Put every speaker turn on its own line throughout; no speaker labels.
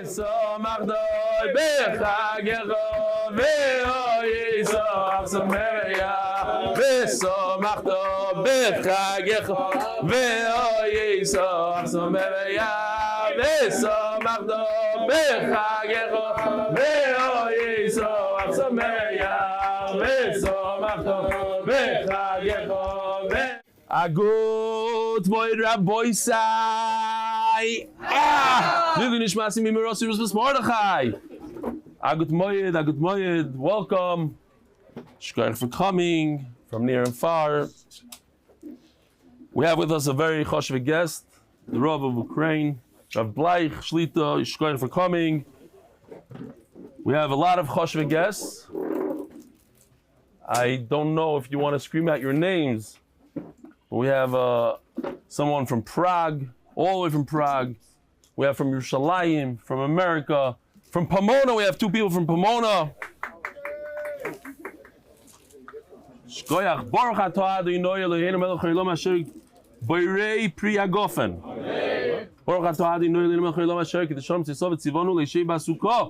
ושמחתו בחגך וישמח שמחה ושמחתו בחגך וישמח שמחה ושמחתו בחגך וישמח שמחה ושמחתו בחגך Agud Moed Rabboisai. Leiluy nishmat Miriam Mordechai. Agud Moed, welcome. Shkoyach for coming from near and far. We have with us a very choshev guest, the Rav of Ukraine, Rav Bleich Shlita. Shkoyach for coming. We have a lot of choshev guests. I don't know if you want to scream out your names. We have someone from Prague, all the way from Prague. We have from Yerushalayim, from America. From Pomona, we have two people from Pomona. Shkoyach, Baruch atah Adonai Eloheinu melech haolam asher borei pri hagofen. Baruch atah Adonai Eloheinu melech haolam asher kiddushim tzivonu v'tzivonu leishei b'sukkah.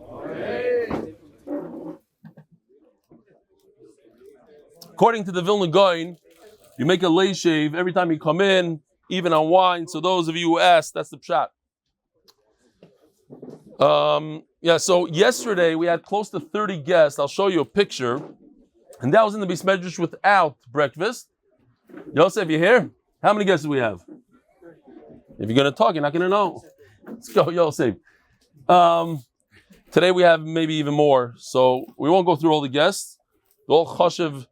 According to the Vilna Gaon, you make a lay shave every time you come in, even on wine. So those of you who asked, that's the pshat. So yesterday we had close to 30 guests. I'll show you a picture. And that was in the Beis Medrash without breakfast. Yosef, you here? How many guests do we have? If you're going to talk, you're not going to know. Let's go, Yosef. Today we have maybe even more. So we won't go through all the guests. They're all choshev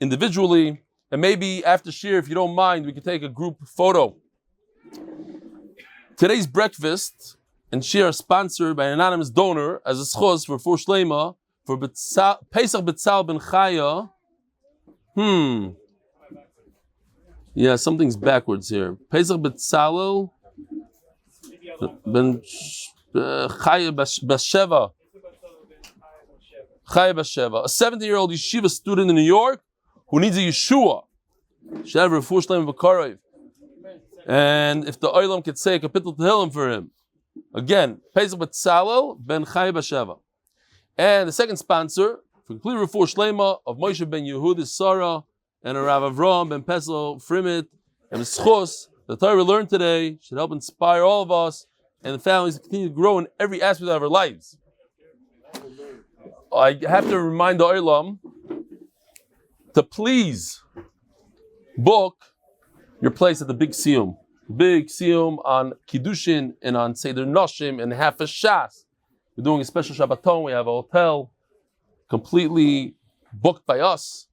individually. And maybe after Shiur, if you don't mind, we can take a group photo. Today's breakfast and Shiur are sponsored by an anonymous donor as a zchut for Shlema for Pesach Betzal ben Chaya. Yeah, something's backwards here. Pesach Betzal ben Chaya Batsheva. Chaya Batsheva, a 70-year-old yeshiva student in New York who needs a Yeshua. And if the Olam could say a kapitel tehillim for him. Again, Pesach Betzalel ben Chaya Batsheva. And the second sponsor, for complete refuah shlema of Moshe ben Yehuda Sarah and Rav Avram ben Pesel Frimit and Zchus, the Torah we learned today should help inspire all of us and the families to continue to grow in every aspect of our lives. I have to remind the Olam to please book your place at the Big Siyum. Big Siyum on Kiddushin and on Seder Noshim and half a Shas. We're doing a special Shabbaton. We have a hotel completely booked by us.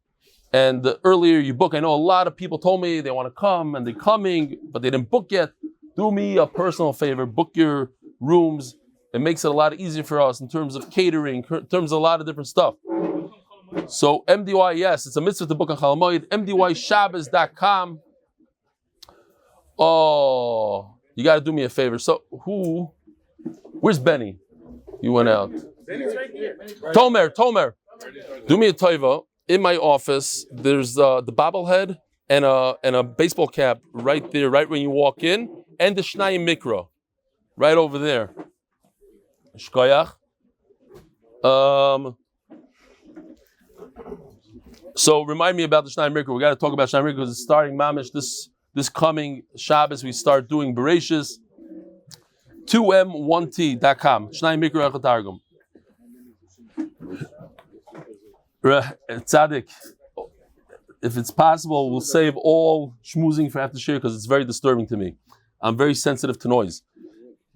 And the earlier you book, I know a lot of people told me they want to come and they're coming, but they didn't book yet. Do me a personal favor. Book your rooms. It makes it a lot easier for us in terms of catering, in terms of a lot of different stuff. So MDY, yes, it's a mitzvah to book on Chol Moed. MDYShabbos.com. Oh, you got to do me a favor. So where's Benny? You went out.
Benny's right here.
Tomer. Do me a tova. In my office, there's the bobblehead and a baseball cap right there, right when you walk in, and the Shnayim Mikra, right over there. Shkoyach. So remind me about the Shnayim Mikra. We got to talk about Shnayim Mikra because it's starting mamish this coming Shabbos. We start doing Bereshis. 2m1t.com. Shnayim Mikra Echad Targum. Tzadik, if it's possible, we'll save all schmoozing for after Shiur because it's very disturbing to me. I'm very sensitive to noise.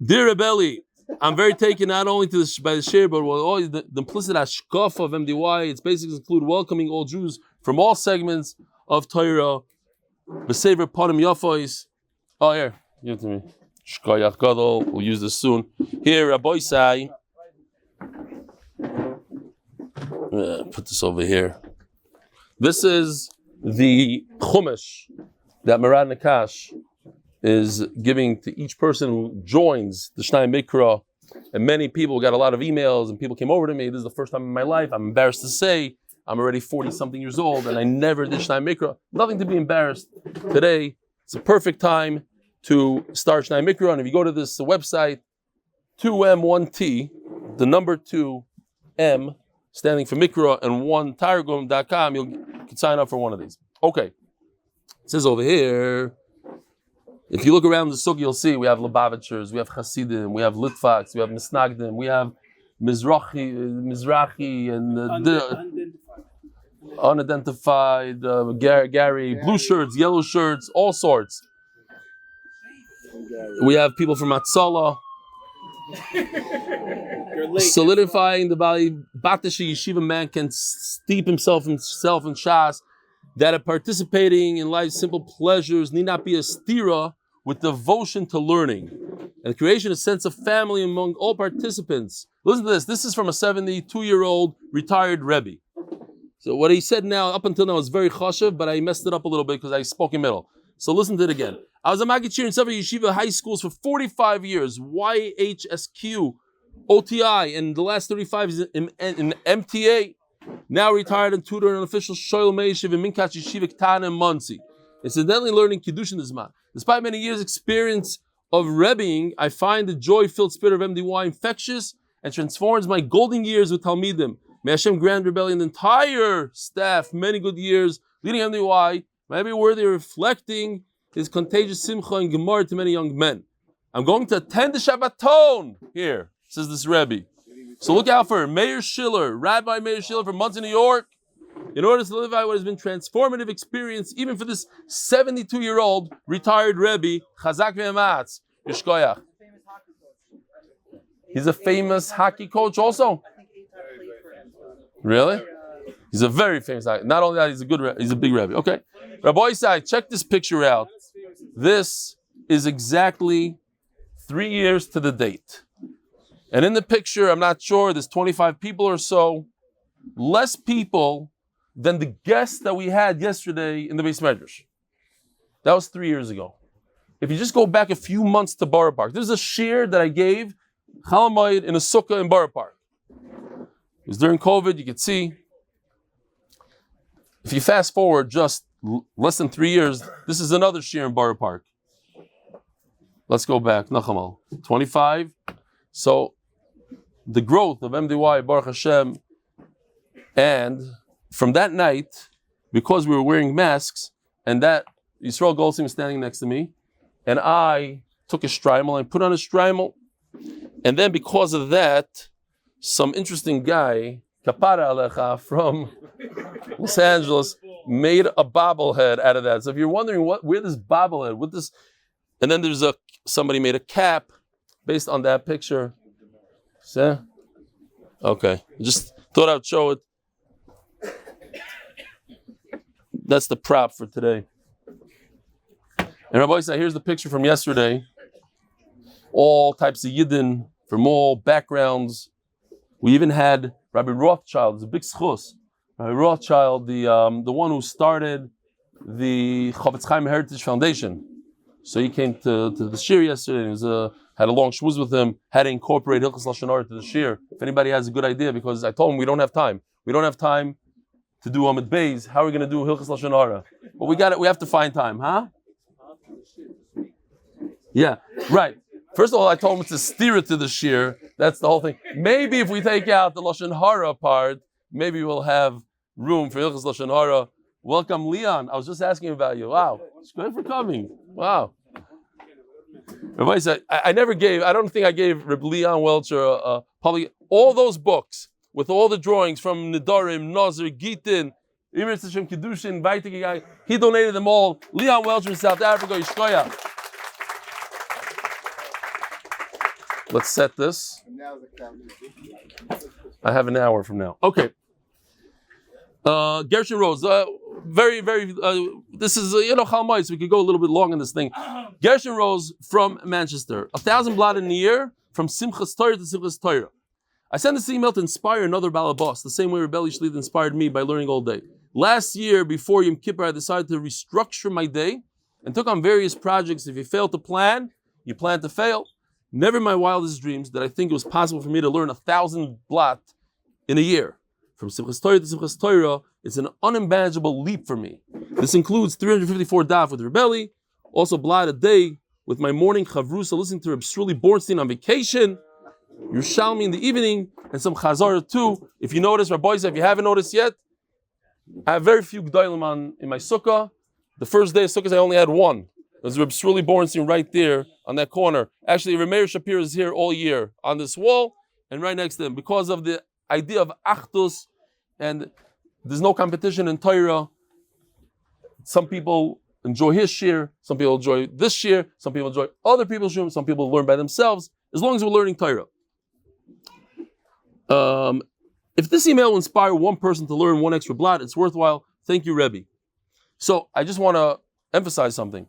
Dear Rebelli, I'm very taken not only by the Shiur, but with all the implicit hashkaf of MDY. It's basically include welcoming all Jews from all segments of Torah. B'sever panim yafois. Oh, here, give it to me. Shkoyach gadol. We'll use this soon. Here, Rabbi Sai. Put this over here. This is the chumash that Marad Nakash is giving to each person who joins the Shnayim Mikra. And many people got a lot of emails and people came over to me. This is the first time in my life. I'm embarrassed to say I'm already 40-something years old and I never did Shnayim Mikra. Nothing to be embarrassed. Today, it's a perfect time to start Shnayim Mikra. And if you go to this website, 2M1T, the number 2M, standing for Mikra, and 1Targum.com, you can sign up for one of these. Okay. It says over here, if you look around the sukkah, you'll see we have Lebovicers, we have Hasidim, we have Litvaks, we have Misnagdim, we have Mizrahi, and unidentified, Gary, blue shirts, yellow shirts, all sorts. We have people from Hatzalah, solidifying the body. Batashi Yeshiva man can steep himself in Shas, that are participating in life's simple pleasures need not be a stira with devotion to learning and the creation of a sense of family among all participants. Listen to this. This is from a 72-year-old retired Rebbe. So what he said now, up until now, is very chashav, but I messed it up a little bit because I spoke in middle. So listen to it again. I was a Magid in several yeshiva high schools for 45 years, YHSQ, OTI, and the last 35 is in MTA. Now retired and tutor an official Shoyl Meishiv in Minkat Yeshiva Ktan and Muncie. Incidentally learning Kiddushin Zman. Despite many years' experience of Rebbeing, I find the joy-filled spirit of MDY infectious and transforms my golden years with Talmidim. May Hashem grant Rebellion the entire staff many good years leading MDY. May I be worthy of reflecting his contagious simcha and gemara to many young men. I'm going to attend the Shabbaton here, says this Rebbe. So look out for Mayor Schiller, Rabbi Mayor Schiller from Muncie, New York, in order to live out what has been transformative experience, even for this 72-year-old retired Rebbe, Chazak ve'ematz, Yishkoyach. He's a famous hockey coach also? Really? He's a very famous hockey. Not only that, he's a big Rebbe. Okay. Rabbi Isai, check this picture out. This is exactly 3 years to the date. And in the picture, I'm not sure, there's 25 people or so, less people than the guests that we had yesterday in the Beis Medrash. That was 3 years ago. If you just go back a few months to Borough Park, there's a shiur that I gave, Chal Moed, in a sukkah in Borough Park. It was during COVID, you could see. If you fast forward just less than 3 years, this is another shiur in Borough Park. Let's go back, Nachamal. 25. So, the growth of MDY, Baruch Hashem, and from that night, because we were wearing masks, and that Yisrael Goldstein was standing next to me, and I took a shtreimel, I put on a shtreimel, and then because of that, some interesting guy, Kapara Alecha, from Los Angeles, made a bobblehead out of that. So if you're wondering where this bobblehead, what this, and then there's somebody made a cap based on that picture. See? Okay, just thought I'd show it. That's the prop for today. And Rabbi said, here's the picture from yesterday. All types of Yidden from all backgrounds. We even had Rabbi Rochel, it's a big schus. Rabbi Rochel, the one who started the Chaim Heritage Foundation. So he came to the shiur yesterday and had a long shmuz with him, had to incorporate Hilchos Lashon Hara to the shiur. If anybody has a good idea, because I told him we don't have time. We don't have time to do Amud Beis. How are we going to do Hilchos Lashon Hara? But we have to find time, huh? Yeah, right. First of all, I told him to steer it to the shiur. That's the whole thing. Maybe if we take out the Lashon Hara part, maybe we'll have room for Hilchos Lashon Hara. Welcome, Leon. I was just asking about you. Wow. It's good for coming. Wow. Rabbi said, I don't think I gave Reb Leon Welcher public, all those books with all the drawings from Nidarim, Nazir, Gitin, Imir Hashem Kiddushin, Vaitik, he donated them all. Leon Welcher in South Africa, Yishkoya. Let's set this. I have an hour from now. Okay. Gershon Rose, very, very, this is, Chalmai, so we could go a little bit long on this thing. Gershon Rose from Manchester, 1,000 blad in a year, from Simchas Torah to Simchas Torah. I sent this email to inspire another balabas, the same way Rebelli Shlit inspired me by learning all day. Last year, before Yom Kippur, I decided to restructure my day and took on various projects. If you fail to plan, you plan to fail. Never in my wildest dreams did I think it was possible for me to learn 1,000 blat in a year. From Simchas Torah to Simchas Torah, it's an unimaginable leap for me. This includes 354 daf with Rebelli, also blad a day with my morning chavrusa listening to Reb Sruli Bornstein on vacation, Yerushalmi in the evening, and some Chazar too. If you notice, Rabbi Yosef, if you haven't noticed yet, I have very few G'daylim in my sukkah. The first day of sukkahs, I only had one. It was Reb Sruli Borenstein right there on that corner. Actually, Rameir Shapir is here all year on this wall and right next to him because of the idea of achdus, and there's no competition in torah. Some people enjoy his shiur, some people enjoy this shiur, some people enjoy other people's shiur, some people learn by themselves, as long as we're learning torah. If this email will inspire one person to learn one extra blot, it's worthwhile. Thank you, Rebbe. So I just want to emphasize something.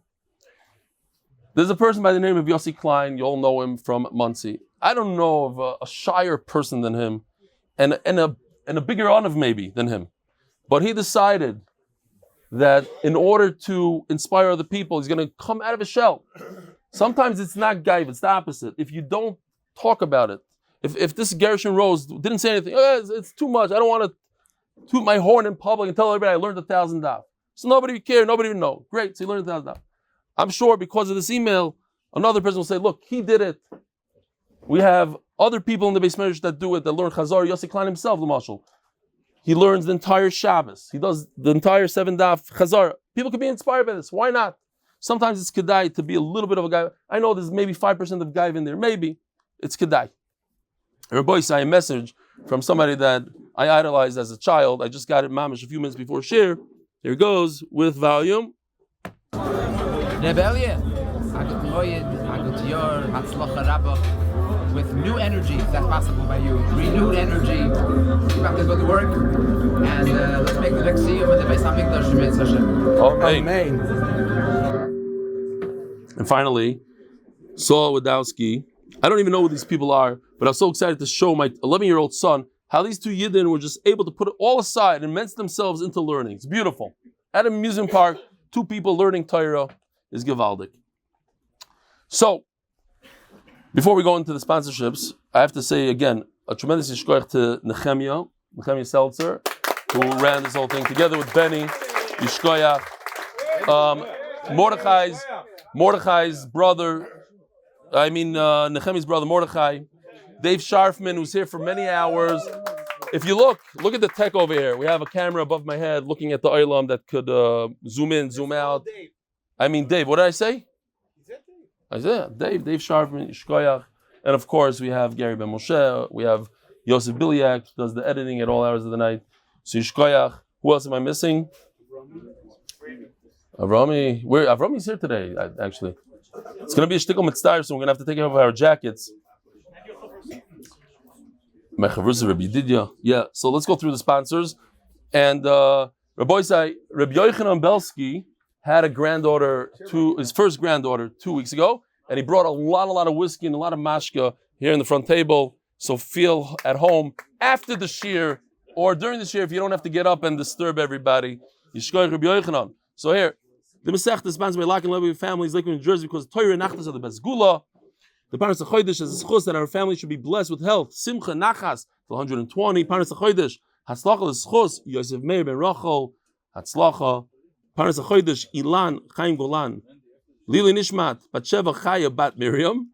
There's a person by the name of Yossi Klein. You all know him from Muncie. I don't know of a shyer person than him, and a bigger honor maybe than him. But he decided that in order to inspire other people, he's going to come out of his shell. Sometimes it's not gaiv, it's the opposite. If you don't talk about it, if this Gershon Rose didn't say anything, it's too much, I don't want to toot my horn in public and tell everybody I learned 1,000 daf. So nobody would care, nobody would know. Great, so you learned 1,000 daf. I'm sure because of this email, another person will say, look, he did it. We have other people in the Beis Medrash that do it, that learn Chazar. Yossi Klein himself, the Marshal. He learns the entire Shabbos. He does the entire 7 daf Chazar. People could be inspired by this. Why not? Sometimes it's kedai to be a little bit of a guy. I know there's maybe 5% of guy in there. Maybe. It's kedai. Rabbi saw a message from somebody that I idolized as a child. I just got it mamish a few minutes before shir. Here goes with volume.
Rebellion. Agut Moed, Agut Yor, Hatzlocha Rabba, with new energy, if that's possible by you. Renewed energy. Keep up the good work. And let's make the next Siyum and the Beis HaMikdash Shemit Hashem.
Amen. And finally, Saul Wadowski. I don't even know who these people are, but I was so excited to show my 11-year-old son how these two Yidden were just able to put it all aside and immerse themselves into learning. It's beautiful. At an amusement park, two people learning Torah is gewaldig. So, before we go into the sponsorships, I have to say again, a tremendous yishkoach to Nehemiah Seltzer, who ran this whole thing together with Benny, yishkoach. Mordechai's brother, Nehemiah's brother Mordechai, Dave Sharfman, who's here for many hours. If you look at the tech over here. We have a camera above my head looking at the Elan that could zoom in, zoom out. Dave, what did I say? I said Dave Sharfman, Yishkoyach. And of course, we have Gary Ben Moshe, we have Yosef Bilyak, does the editing at all hours of the night. So Yishkoyach. Who else am I missing? Avrami's here today, actually. It's going to be a shtickle mitzvah, so we're going to have to take off our jackets. Yeah, so let's go through the sponsors. And Rabbi Yochanan Belsky had a granddaughter, his first granddaughter 2 weeks ago, and he brought a lot of whiskey and a lot of mashka here in the front table. So feel at home after the shiur or during the shiur if you don't have to get up and disturb everybody. Yishkoy Rabbi Yochanan. So here, the Masech is sponsored by Lakewood NJ families, Lakewood, New Jersey, because torah and achdus are the best segula. The Parnas HaChodesh is a zchut that our family should be blessed with health. Simcha Nachas to 120. Parnas HaChodesh Hatzlocha is zchut. Yosef Meir ben Rochel Hatzlocha. Parnas HaChodesh Elan Chaim Golan. Leiluy nishmat Batsheva Chaya bat Miriam.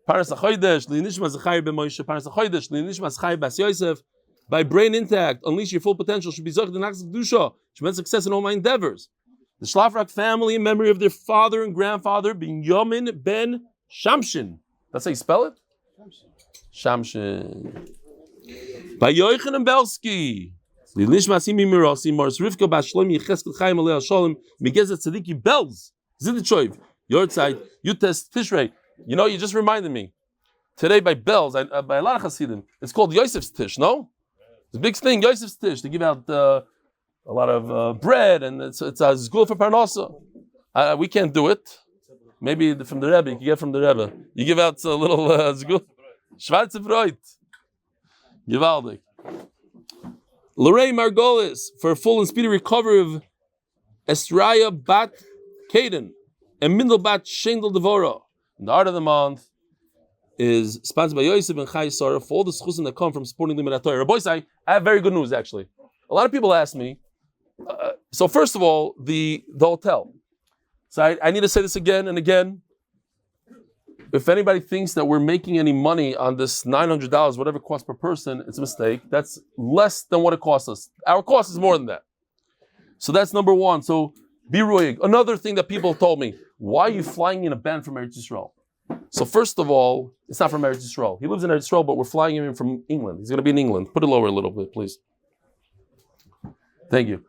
Parnas HaChodesh Leiluy nishmat Zechrya ben Moshe. Parnas HaChodesh Leiluy nishmat Chaya bas Yosef. By brain intact, unleash your full potential. Should be zochet the nachas kedusha. Tremendous success in all my endeavors. The Szlafrok family, in memory of their father and grandfather, Binyamin ben Shamshin. That's how you spell it? Shamshin. By Yochanan Belsky. Lilishma Simi Mirasi, Mars Rivka Bashlomi, Cheskel Chaim Alei Shalom, Megezet Tzadiki Bells. Ziditshoiv. Your side, you test Tishrei. You know, you just reminded me. Today by Bells, by a lot of Hasidim, it's called Yosef's Tish, no? It's a big thing, Yosef's Tish. They give out a lot of bread, and it's a zgul for Parnasa. We can't do it. Maybe from the Rebbe, you can get from the Rebbe. You give out a little zgul. Schwarze Freud. Gewaldig. Lorraine Margolies for a full and speedy recovery of Estraya Bat Kaden and Mindel Bat Shendel Devora. And the art of the month is sponsored by Yosef and Chaya for all the schusim that come from supporting the Torah. Rabbi I have very good news actually. A lot of people ask me, so first of all, the hotel. So I need to say this again and again. if anybody thinks that we're making any money on this $900, whatever it costs per person, it's a mistake. That's less than what it costs us. Our cost is more than that. So that's number one. So be ruhig. Another thing that people told me, why are you flying in a band from Eretz Yisrael? So first of all, it's not from Eretz Yisrael. He lives in Eretz Yisrael, but we're flying him in from England. He's going to be in England. Put it lower a little bit, please. Thank you.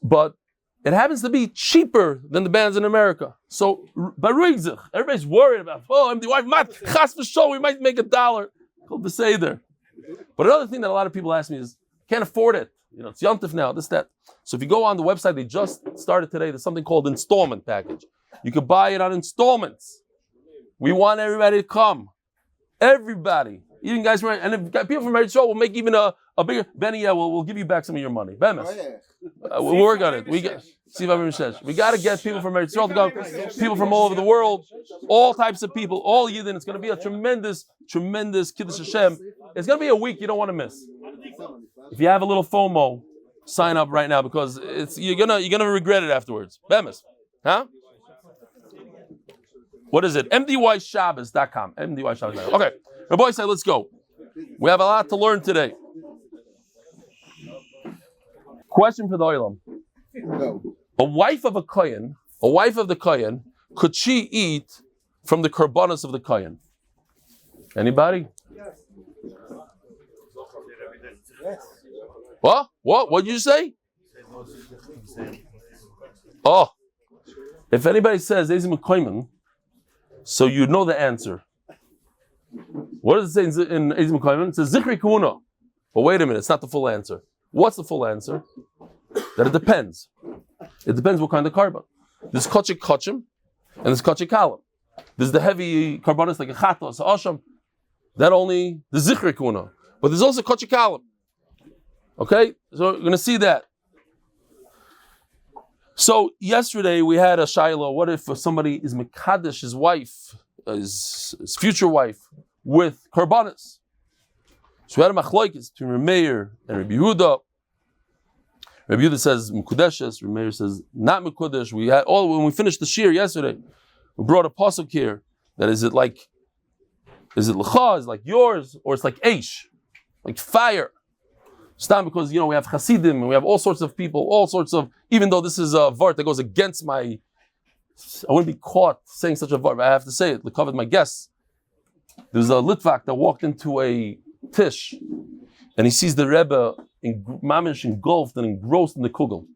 But it happens to be cheaper than the bands in America. So, everybody's worried about, the wife might, chas v'shol, we might make $1. Called the Seder. But another thing that a lot of people ask me is, can't afford it. It's Yontif now, this, that. So if you go on the website, they just started today, there's something called installment package. You could buy it on installments. We want everybody to come. Everybody. Even guys, and if people from Eretz Yisrael will make even a bigger, Benny, we'll give you back some of your money. We'll work on it. We got to get people from Eretz Yisrael to come, people from all over the world, all types of people, all Yidden. It's going to be a tremendous, tremendous Kiddush Hashem. It's going to be a week you don't want to miss. If you have a little FOMO, sign up right now because you're gonna regret it afterwards. Bemis, huh? What is it? mdyshabbos.com. mdyshabbos.com. Okay, Rabbi say, let's go. We have a lot to learn today. Question for the Olam. A wife of the Kohen, could she eat from the korbanos of the Kohen? Anybody?
Yes.
What? What did you say? Oh. If anybody says Ezim Kohen, so you know the answer. What does it say in Ezim Kohen? It says Zichri Kuna. But wait a minute, it's not the full answer. What's the full answer? That it depends. It depends what kind of carbon. There's kachik kachim and there's kachik kalam. There's the heavy carbonates like a achdus, a asham. That only the zichri kuna. But there's also kachik kalam. Okay, so we're going to see that. So yesterday we had a shaila. What if somebody is mekadesh his wife, his future wife, with karbanis? So we had a machlokes between Meir and Rabbi Yehuda. Rabbi Yehuda says mekudeshes. Rabbi Meir says not mekudesh. We had when we finished the shiur yesterday, we brought a pasuk here. That is it lecha? Is it like yours, or it's like eish, like fire? Stam because we have Hasidim and we have all sorts of people, even though this is a vart that goes against I wouldn't be caught saying such a vart, but I have to say it. Covered my guests. There's a Litvak that walked into a tish, and he sees the Rebbe mamish engulfed and engrossed in the kugel.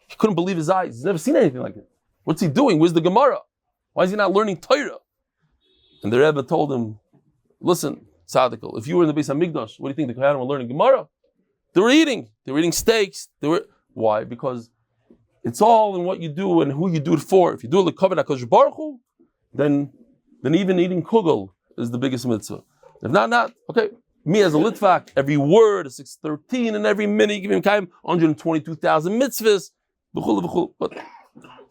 He couldn't believe his eyes. He's never seen anything like it. What's he doing? Where's the Gemara? Why is he not learning Torah? And the Rebbe told him, "Listen, Tzadikal, if you were in the Beis Hamikdash, what do you think the Kohanim were learning Gemara? They were eating steaks. Why? Because it's all in what you do and who you do it for. If you do it l'kavod HaKadosh Baruch Hu, then even eating kugel is the biggest mitzvah. If not, okay. Me as a Litvak, every word is 613, and every minute you give him Chaim, 122,000 mitzvahs. B'chul. But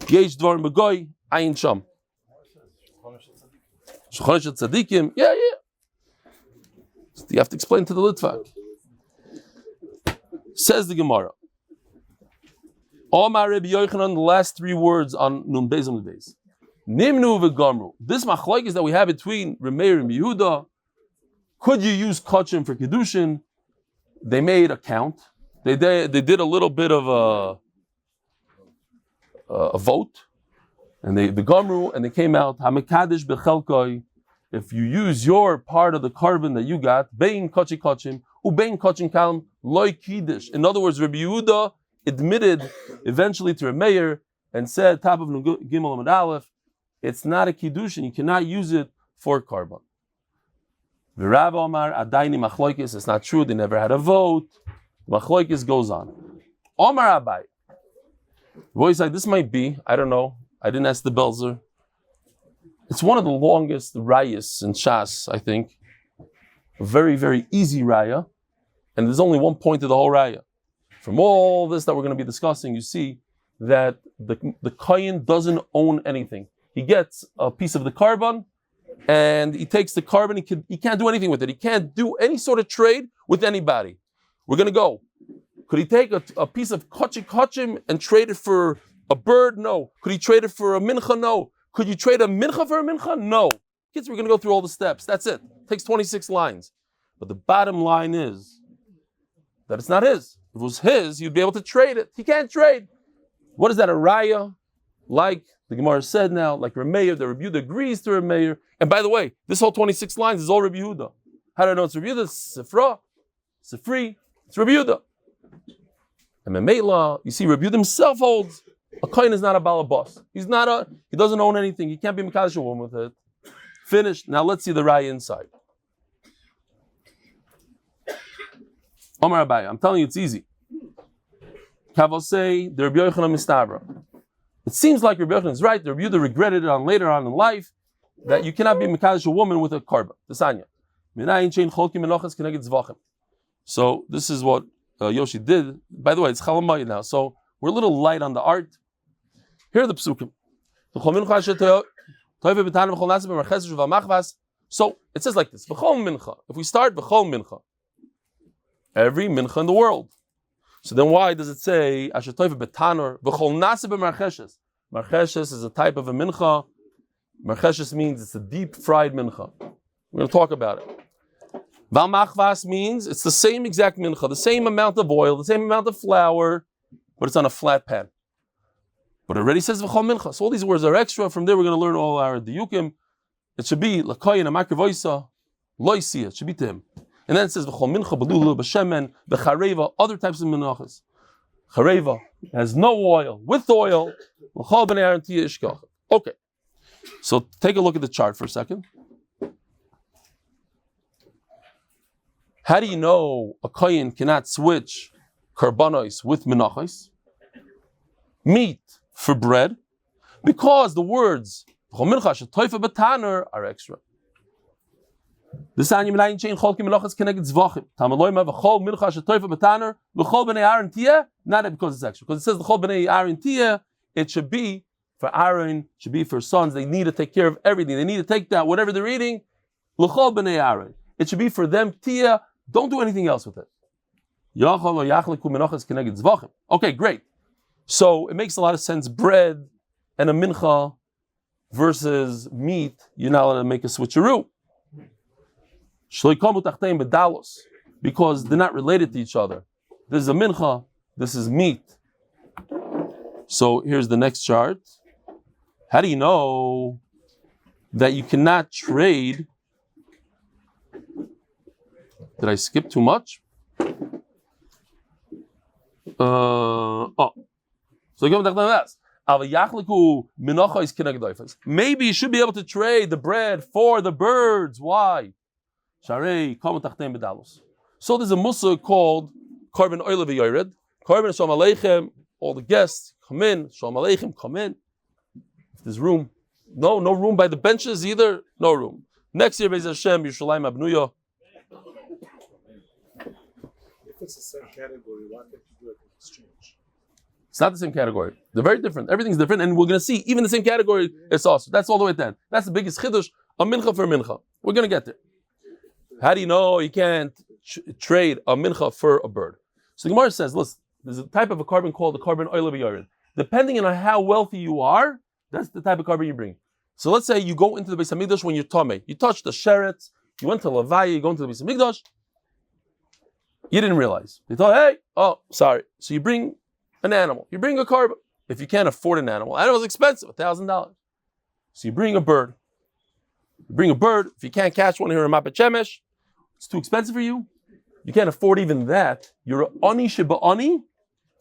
yesh dvarim b'goy, ayin sham. Shulchan Aruch tzadikim, yeah. So you have to explain to the Litvak. Says the Gemara. Omar Rabbi Yochanan, the last three words on Nun Beis Amud Beis. Nimnu v'gamru. This machlokes that we have between Meir and Yehuda. Could you use kachim for Kiddushin? They made a count. They did a little bit of a vote, and the gamru, and they came out hamekadesh bechelkoi. If you use your part of the carbon that you got, bein kachim ubein kachim kalam loy kiddush. In other words, Rabbi Yehuda admitted eventually to Rabbi Meir and said, top of Gimel Amud Aleph, it's not a Kiddushin. You cannot use it for carbon. V'Rav Omar Adaini Machlokes. It's not true. They never had a vote. Machlokes goes on. Omar Abai. The boy's like, this might be. I don't know. I didn't ask the Belzer. It's one of the longest rayas in Shas, I think. A very, very easy raya. And there's only one point to the whole raya. From all this that we're going to be discussing, you see that the Kohen doesn't own anything. He gets a piece of the carbon, and he takes the carbon. He can't do anything with it. He can't do any sort of trade with anybody. We're going to go. Could he take a piece of kachim and trade it for a bird? No. Could he trade it for a mincha? No. Could you trade a mincha for a mincha? No. Kids, we're going to go through all the steps. That's it. It takes 26 lines. But the bottom line is that it's not his. If it was his, you'd be able to trade it. He can't trade. What is that, a raya? Like the Gemara said now, like Rameir, the Rebbe Yehuda agrees to Rameir. And by the way, this whole 26 lines is all Rebbe Yehuda. How do I know it's Rebbe Yehuda? Sifra, Sifri, it's Rebbe Yehuda. And Memela, you see, Rebbe Yehuda himself holds a kohen is not a balabas. He doesn't own anything. He can't be Mekadosh a woman with it. Finished. Now let's see the raya inside. Omar Abai, I'm telling you, it's easy. Kaval say the Rebbe Yochanan mistabra. It seems like Rebbe Yochanan is right. The Rebbe Yehuda regretted it later on in life that you cannot be Mekadosh a woman with a karba. The sanya. So this is what Yoshi did. By the way, it's Chalamayit now. So we're a little light on the art. Here are the psukim. So it says like this. If we start V'chol mincha, every mincha in the world. So then why does it say Asher Toiv Betanor V'chol Nase b'Marcheshes? Marcheshes is a type of a mincha. Marcheshes means it's a deep fried mincha. We're going to talk about it. Val machvas means it's the same exact mincha, the same amount of oil, the same amount of flour, but it's on a flat pan. But it already says v'chol mincha. So all these words are extra. From there we're going to learn all our diyukim. It should be l'koyin amakrivoisa loisia. It should be to him. And then it says v'chol mincha b'lulu b'shemen b'chareva, other types of minachas. Chareva has no oil, with oil. L'chol b'nei Aaron tiyeh ishkach. Okay. So take a look at the chart for a second. How do you know a kohen cannot switch karbanos with menachos? Meat for bread, because the words are extra. This is not because it's extra. Because it says the chol b'nei Aaron tiyeh, it should be for Aaron, should be for sons. They need to take care of everything. They need to take that whatever they're eating. L'chol b'nei Aaron. It should be for them tiyeh. Don't do anything else with it. Okay, great. So it makes a lot of sense. Bread and a mincha versus meat, you're not allowed to make a switcheroo. Because they're not related to each other. This is a mincha, this is meat. So here's the next chart. How do you know that you cannot trade? Did I skip too much? Maybe you should be able to trade the bread for the birds. Why? So there's a musa called Korban Oile V'Yored. Korban Shalom Aleichem. All the guests come in. Shalom Aleichem, come in. If there's room. No room by the benches either. No room. Next year, Beis Hashem, Yerushalayim Abnuya.
If it's the same category, why can't you do it in exchange?
It's not the same category. They're very different. Everything's different, and we're going to see even the same category. It's also that's all the way at the end. That's the biggest chiddush. A mincha for a mincha. We're going to get there. How do you know you can't trade a mincha for a bird? So the Gemara says, listen, there's a type of a carbon called the carbon oil of yored. Depending on how wealthy you are, that's the type of carbon you bring. So let's say you go into the Beis Hamikdash when you're tamei. You touch the sheret. You went to Levaya. You go into the Beis Hamikdash. You didn't realize. You thought, hey, oh, sorry. So you bring an animal. You bring a carbon. If you can't afford an animal is expensive, $1,000. So you bring a bird. You bring a bird. If you can't catch one here in Mapet Shemesh, it's too expensive for you. You can't afford even that. You're an ani sheba ani.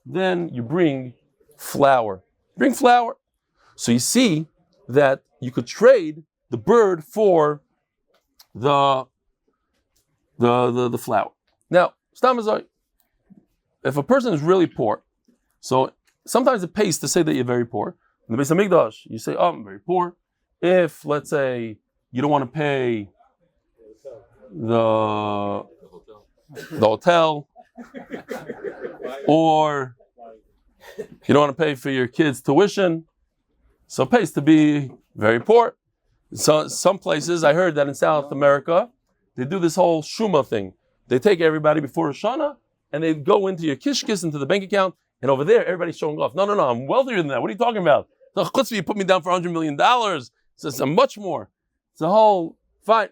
Then you bring flour. Bring flour. So you see that you could trade the bird for the flour. Now, if a person is really poor, so sometimes it pays to say that you're very poor. In the Beis Hamikdash, you say, oh, I'm very poor. If, let's say, you don't want to pay the hotel, or you don't want to pay for your kids' tuition, so it pays to be very poor. So some places, I heard that in South America, they do this whole shuma thing. They take everybody before Roshana, and they go into your kishkis, into the bank account, and over there, everybody's showing off. No, I'm wealthier than that. What are you talking about? The chutzpah, you put me down for $100 million. So I'm much more. It's a whole, fine.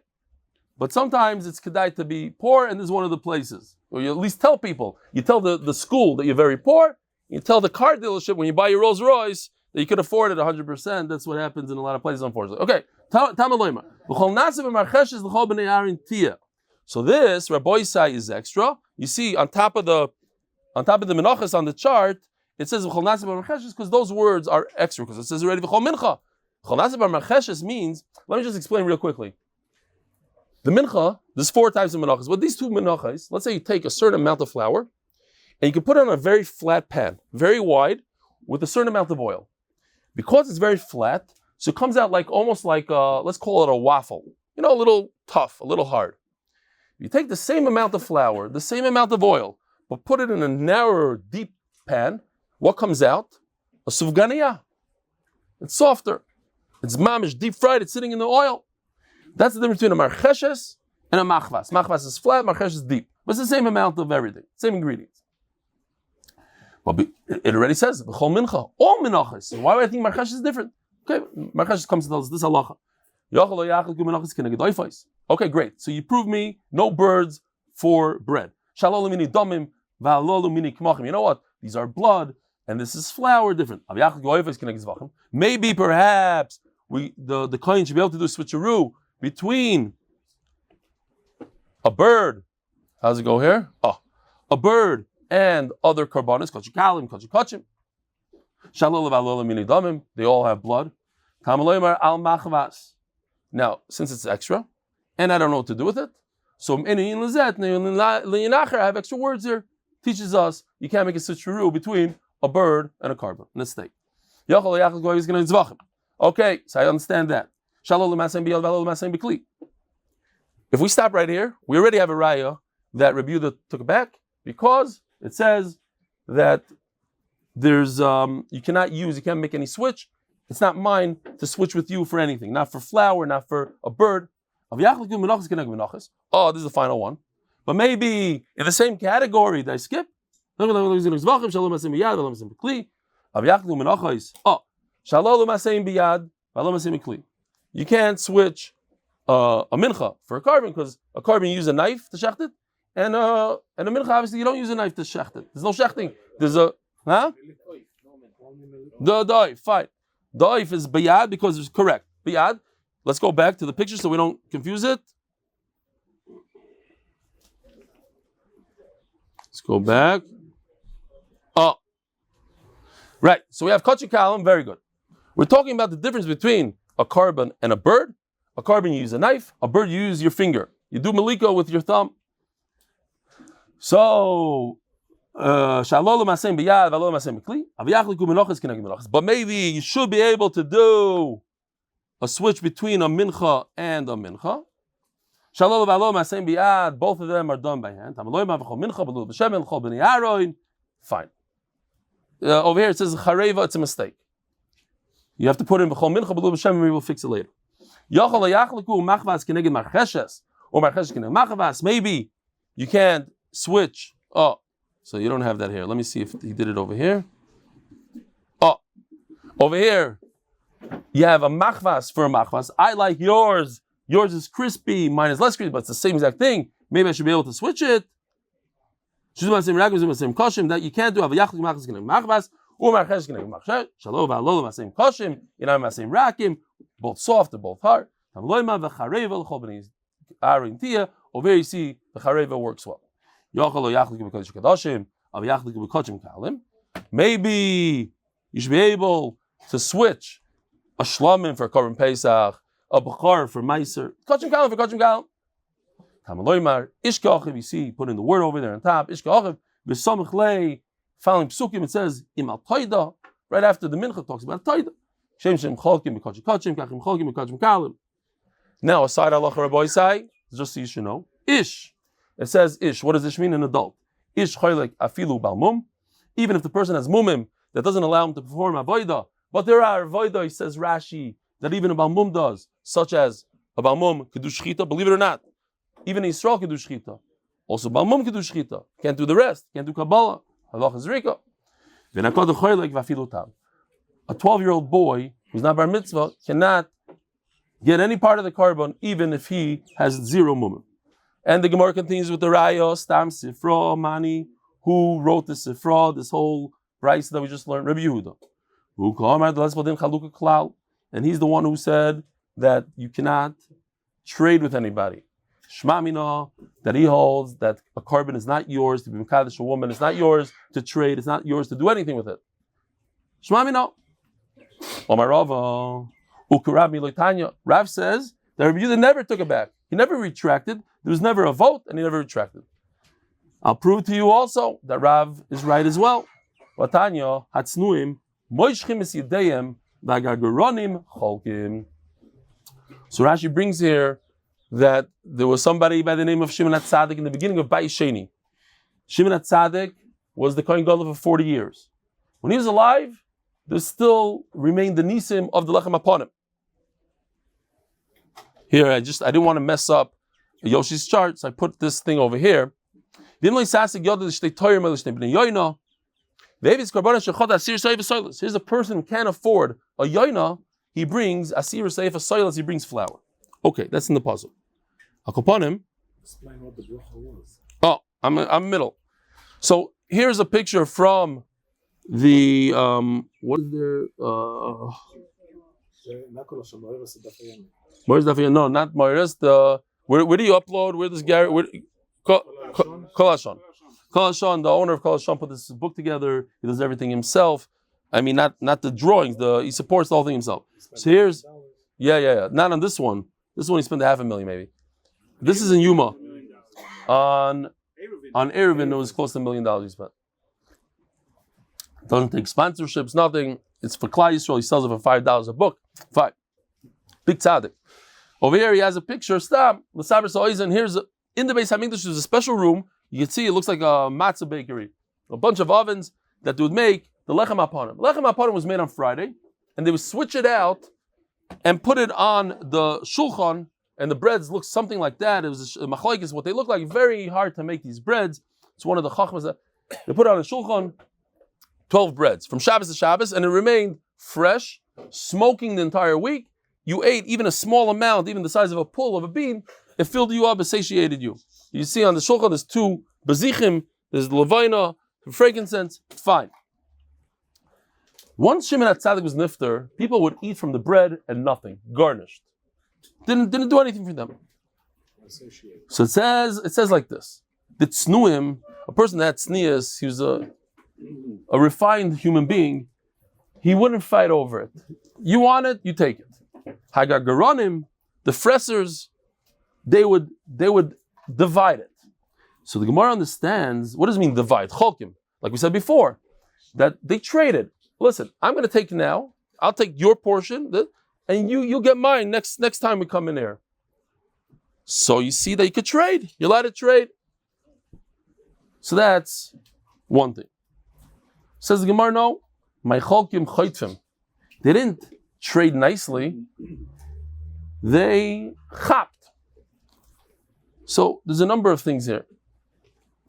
But sometimes it's kedai to be poor, and this is one of the places. Or you at least tell people. You tell the school that you're very poor. You tell the car dealership when you buy your Rolls Royce that you could afford it 100%. That's what happens in a lot of places, unfortunately. Okay. So this, Rabbi Isai, is extra. You see, on top of the menachas on the chart, it says because those words are extra, because it says already v'chol mincha. Means, let me just explain real quickly. The mincha, there's 4 types of menachas. But these 2 menachas, let's say you take a certain amount of flour, and you can put it on a very flat pan, very wide, with a certain amount of oil. Because it's very flat, so it comes out like almost like, let's call it a waffle. A little tough, a little hard. You take the same amount of flour, the same amount of oil, but put it in a narrower, deep pan, what comes out? A sufganiya. It's softer. It's mamish, deep fried, it's sitting in the oil. That's the difference between a marcheshes and a machvas. Machvas is flat, marcheshes is deep. But it's the same amount of everything, same ingredients. But it already says, b'chol mincha, all menachas. Why do I think marcheshes is different? Okay, marcheshes comes to tell us this halacha. Okay, great. So you prove me no birds for bread. You know what? These are blood, and this is flour, different. Maybe, perhaps, the kohen should be able to do a switcheroo between a bird. How does it go here? A bird and other karbanis, they all have blood. Now, since it's extra, and I don't know what to do with it, so I have extra words here. Teaches us you can't make a switcheroo between a bird and a carbon and a steak. Okay, so I understand that. If we stop right here, we already have a raya that Rabbi Yehuda took it back, because it says that there's you can't make any switch. It's not mine to switch with you for anything, not for flour, not for a bird. Oh, this is the final one. But maybe in the same category, did I skip? You can't switch a mincha for a carbon, because a carbon you use a knife to shecht it, and a mincha obviously you don't use a knife to shecht it. There's no shechting. There's a the doif, fine. Doif is biyad because it's correct. Biyad. Let's go back to the picture so we don't confuse it. Let's go back. Right. So we have kachik kalam. Very good. We're talking about the difference between a carbon and a bird. A carbon you use a knife. A bird you use your finger. You do maliko with your thumb. So, but maybe you should be able to do a switch between a mincha and a mincha. Both of them are done by hand. Fine. Over here it says chareva, it's a mistake. You have to put in b'chol mincha b'lu b'shem, and we will fix it later. Maybe you can't switch. So you don't have that here. Let me see if he did it over here. Over here you have a machvas for a machvas. I like yours. Yours is crispy. Mine is less crispy, but it's the same exact thing. Maybe I should be able to switch it. That you can't do. Both soft and both hard. Over here you see the chareva works well. Maybe you should be able to switch a shlamim for Korban Pesach, a bechar for meiser, kachim kalim for kachim kalim. Tamaloymar ishkachiv, you see, put in the word over there on top. Ishkachiv b'samich lei, following psukim, it says imal toida. Right after the mincha talks about toida. Shem shem chalkim b'kachim kachim, kachim chalkim b'kachim kalim. Now, aside halacha Rabbi Isai, just so you should know, ish. It says ish. What does ish mean? An adult. Ish choylek afilu balmum. Even if the person has mumim that doesn't allow him to perform avodah, but there are avodah, says Rashi, that even a balmum does, such as a balmum kedush shchita. Believe it or not, even Yisrael kedush shchita. Also balmum kedush shchita. Can't do the rest. Can't do kabbalah. Halacha zrika. V'nakod choylek v'afilu tam. A 12-year-old boy who's not bar mitzvah cannot get any part of the korban, even if he has 0 mumim. And the Gemara continues with the Raya, Stam Sifra, Mani, who wrote the Sifra, this whole price that we just learned, Rabbi Yehuda. And he's the one who said that you cannot trade with anybody. Shmamina, that he holds that a korban is not yours to be mekadesh a woman, it's not yours to trade, it's not yours to do anything with it. Shmamina. Omar Rava, Ukarab Miloitanya. Rav says that Rabbi Yehuda never took it back. He never retracted. There was never a vote, and he never retracted. I'll prove to you also that Rav is right as well. Vatanya Hatznuim Moishchim es Yidayim V'Agagaronim Cholkim. So Rashi brings here that there was somebody by the name of Shimon HaTzadik in the beginning of Bayis Sheni. Shimon HaTzadik was the Kohen Gadol for 40 years. When he was alive, there still remained the nisim of the lechem upon him. Here, I didn't want to mess up Yoshi's chart, so I put this thing over here. Here's a person who can't afford a yoina, he brings asir seif soilas, he brings flour. Okay, that's in the puzzle. Akoponim.
Explain what the bracha was.
Oh, I'm middle. So here's a picture from the what is there? Where's Daf Yomi? No, not Moedas. Where do you upload? Where does Gary? Kolashon. Kolashon, the owner of Kolashon, put this book together. He does everything himself. I mean, not the drawings. He supports the whole thing himself. So here's, yeah. Not on this one. This one he spent $500,000 maybe. This is in Yuma. On Eruvin, it was close to $1 million he spent. Doesn't take sponsorships, nothing. It's for Klal Yisrael. He sells it for $5 a book. Fine. Big tzaddik. Over here he has a picture. Stam. Here's in the Beis Hamikdash. There's a special room. You can see it looks like a matzah bakery. A bunch of ovens that they would make the lechem aponim. Lechem aponim was made on Friday, and they would switch it out and put it on the shulchan, and the breads look something like that. It was a machlokes, what they look like. Very hard to make these breads. It's one of the chachmas that they put on a shulchan. 12 breads from Shabbos to Shabbos, and it remained fresh, smoking the entire week. You ate even a small amount, even the size of a pull of a bean, it filled you up, it satiated you. You see on the shulchan, there's 2 bezichim, there's the levina, frankincense, fine. Once Shimon HaTzadik was nifter, people would eat from the bread and nothing, garnished. Didn't do anything for them. So it says like this: the tznuim, a person that had tznius, he was a refined human being, he wouldn't fight over it. You want it, you take it. Hagagaronim, the fressers, they would divide it. So the Gemara understands, what does it mean divide? Cholkim, like we said before, that they traded. Listen, I'm going to take now, I'll take your portion, and you'll get mine next time we come in here. So you see that you could trade. You're allowed to trade. So that's one thing. Says the Gemara, no, my cholkim chaytfim. They didn't trade nicely. They chapped. So there's a number of things here.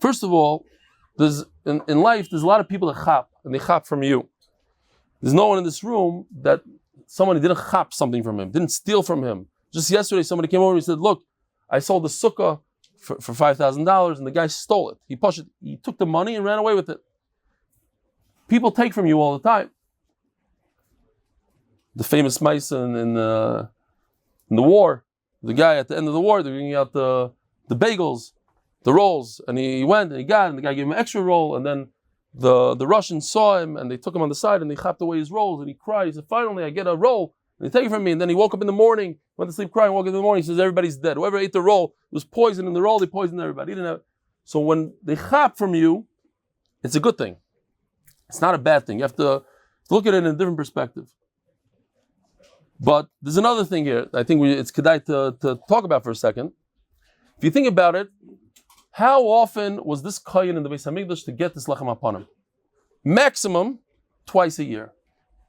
First of all, in life, there's a lot of people that chap, and they chap from you. There's no one in this room that somebody didn't chap something from him, didn't steal from him. Just yesterday, somebody came over and said, look, I sold the sukkah for $5,000, and the guy stole it. He took the money and ran away with it. People take from you all the time. The famous Mason in the war, the guy at the end of the war, they're bringing out the bagels, the rolls, and he went and he got it, and the guy gave him an extra roll, and then the Russians saw him and they took him on the side and they chapped away his rolls, and he cried. He said, finally I get a roll, and they take it from me. And then he woke up in the morning, went to sleep crying, woke up in the morning, he says, everybody's dead. Whoever ate the roll, it was poison in the roll, they poisoned everybody. He didn't have. So when they chap from you, it's a good thing. It's not a bad thing. You have to look at it in a different perspective. But there's another thing here I think it's kedai to talk about for a second. If you think about it, how often was this kohen in the Beis Hamikdash to get this lechem upon him? Maximum twice a year,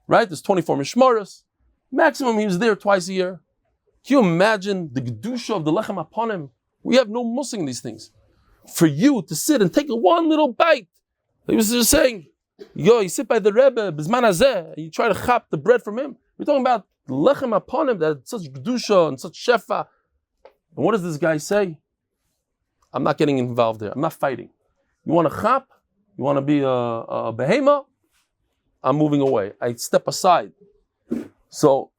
right? There's 24 mishmaros. Maximum he was there twice a year. Can you imagine the gedusha of the lechem upon him? We have no musing these things. For you to sit and take one little bite, he was just saying, you sit by the Rebbe, Bizman Hazeh, and you try to chop the bread from him. We're talking about lechem upon him, that such kedusha and such shefa. And what does this guy say? I'm not getting involved there. I'm not fighting. You want to chap? You want to be a behema? I'm moving away. I step aside. So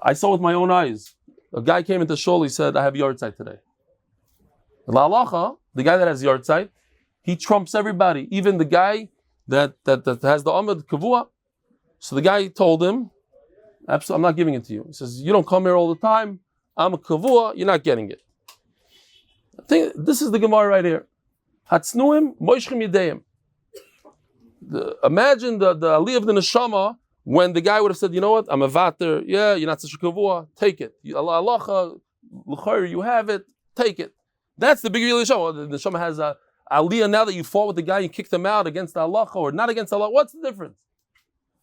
I saw with my own eyes. A guy came into shul. He said, "I have yard site today." Lakewood, the guy that has yard site, he trumps everybody, even the guy that has the Amud Kavua. So the guy told him, "Absolutely, I'm not giving it to you." He says, "You don't come here all the time. I'm a Kavua. You're not getting it." I think this is the Gemara right here. Hatznuim moishchim yedayim. Imagine the aliyah of the neshama when the guy would have said, "You know what? I'm a vater. Yeah, you're not such a Kavua. Take it. Hatzlocha, l'chayr, you have it. Take it." That's the big deal of the neshama. The neshama has a aliyah now that you fought with the guy, you kicked him out against the halacha or not against Allah. What's the difference?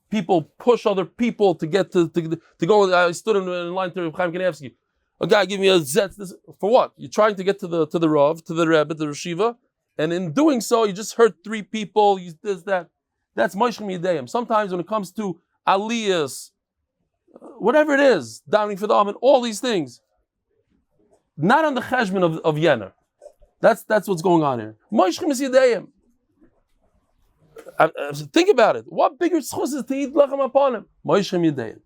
People push other people to get to go. I stood in line to Chaim Kanevsky. A guy gave me a zetz. This, for what? You're trying to get to the Rav, to the Rebbe, to the Reshiva, and in doing so, you just hurt 3 people. You this, that. That's moishchim yedayim. Sometimes when it comes to aliyahs, whatever it is, downing for the Amen, all these things, not on the cheshbon of Yener. That's what's going on here. Moishchim is yedayim. Think about it. What bigger zchut is to eat lechem upon him? Moishchim yedayim.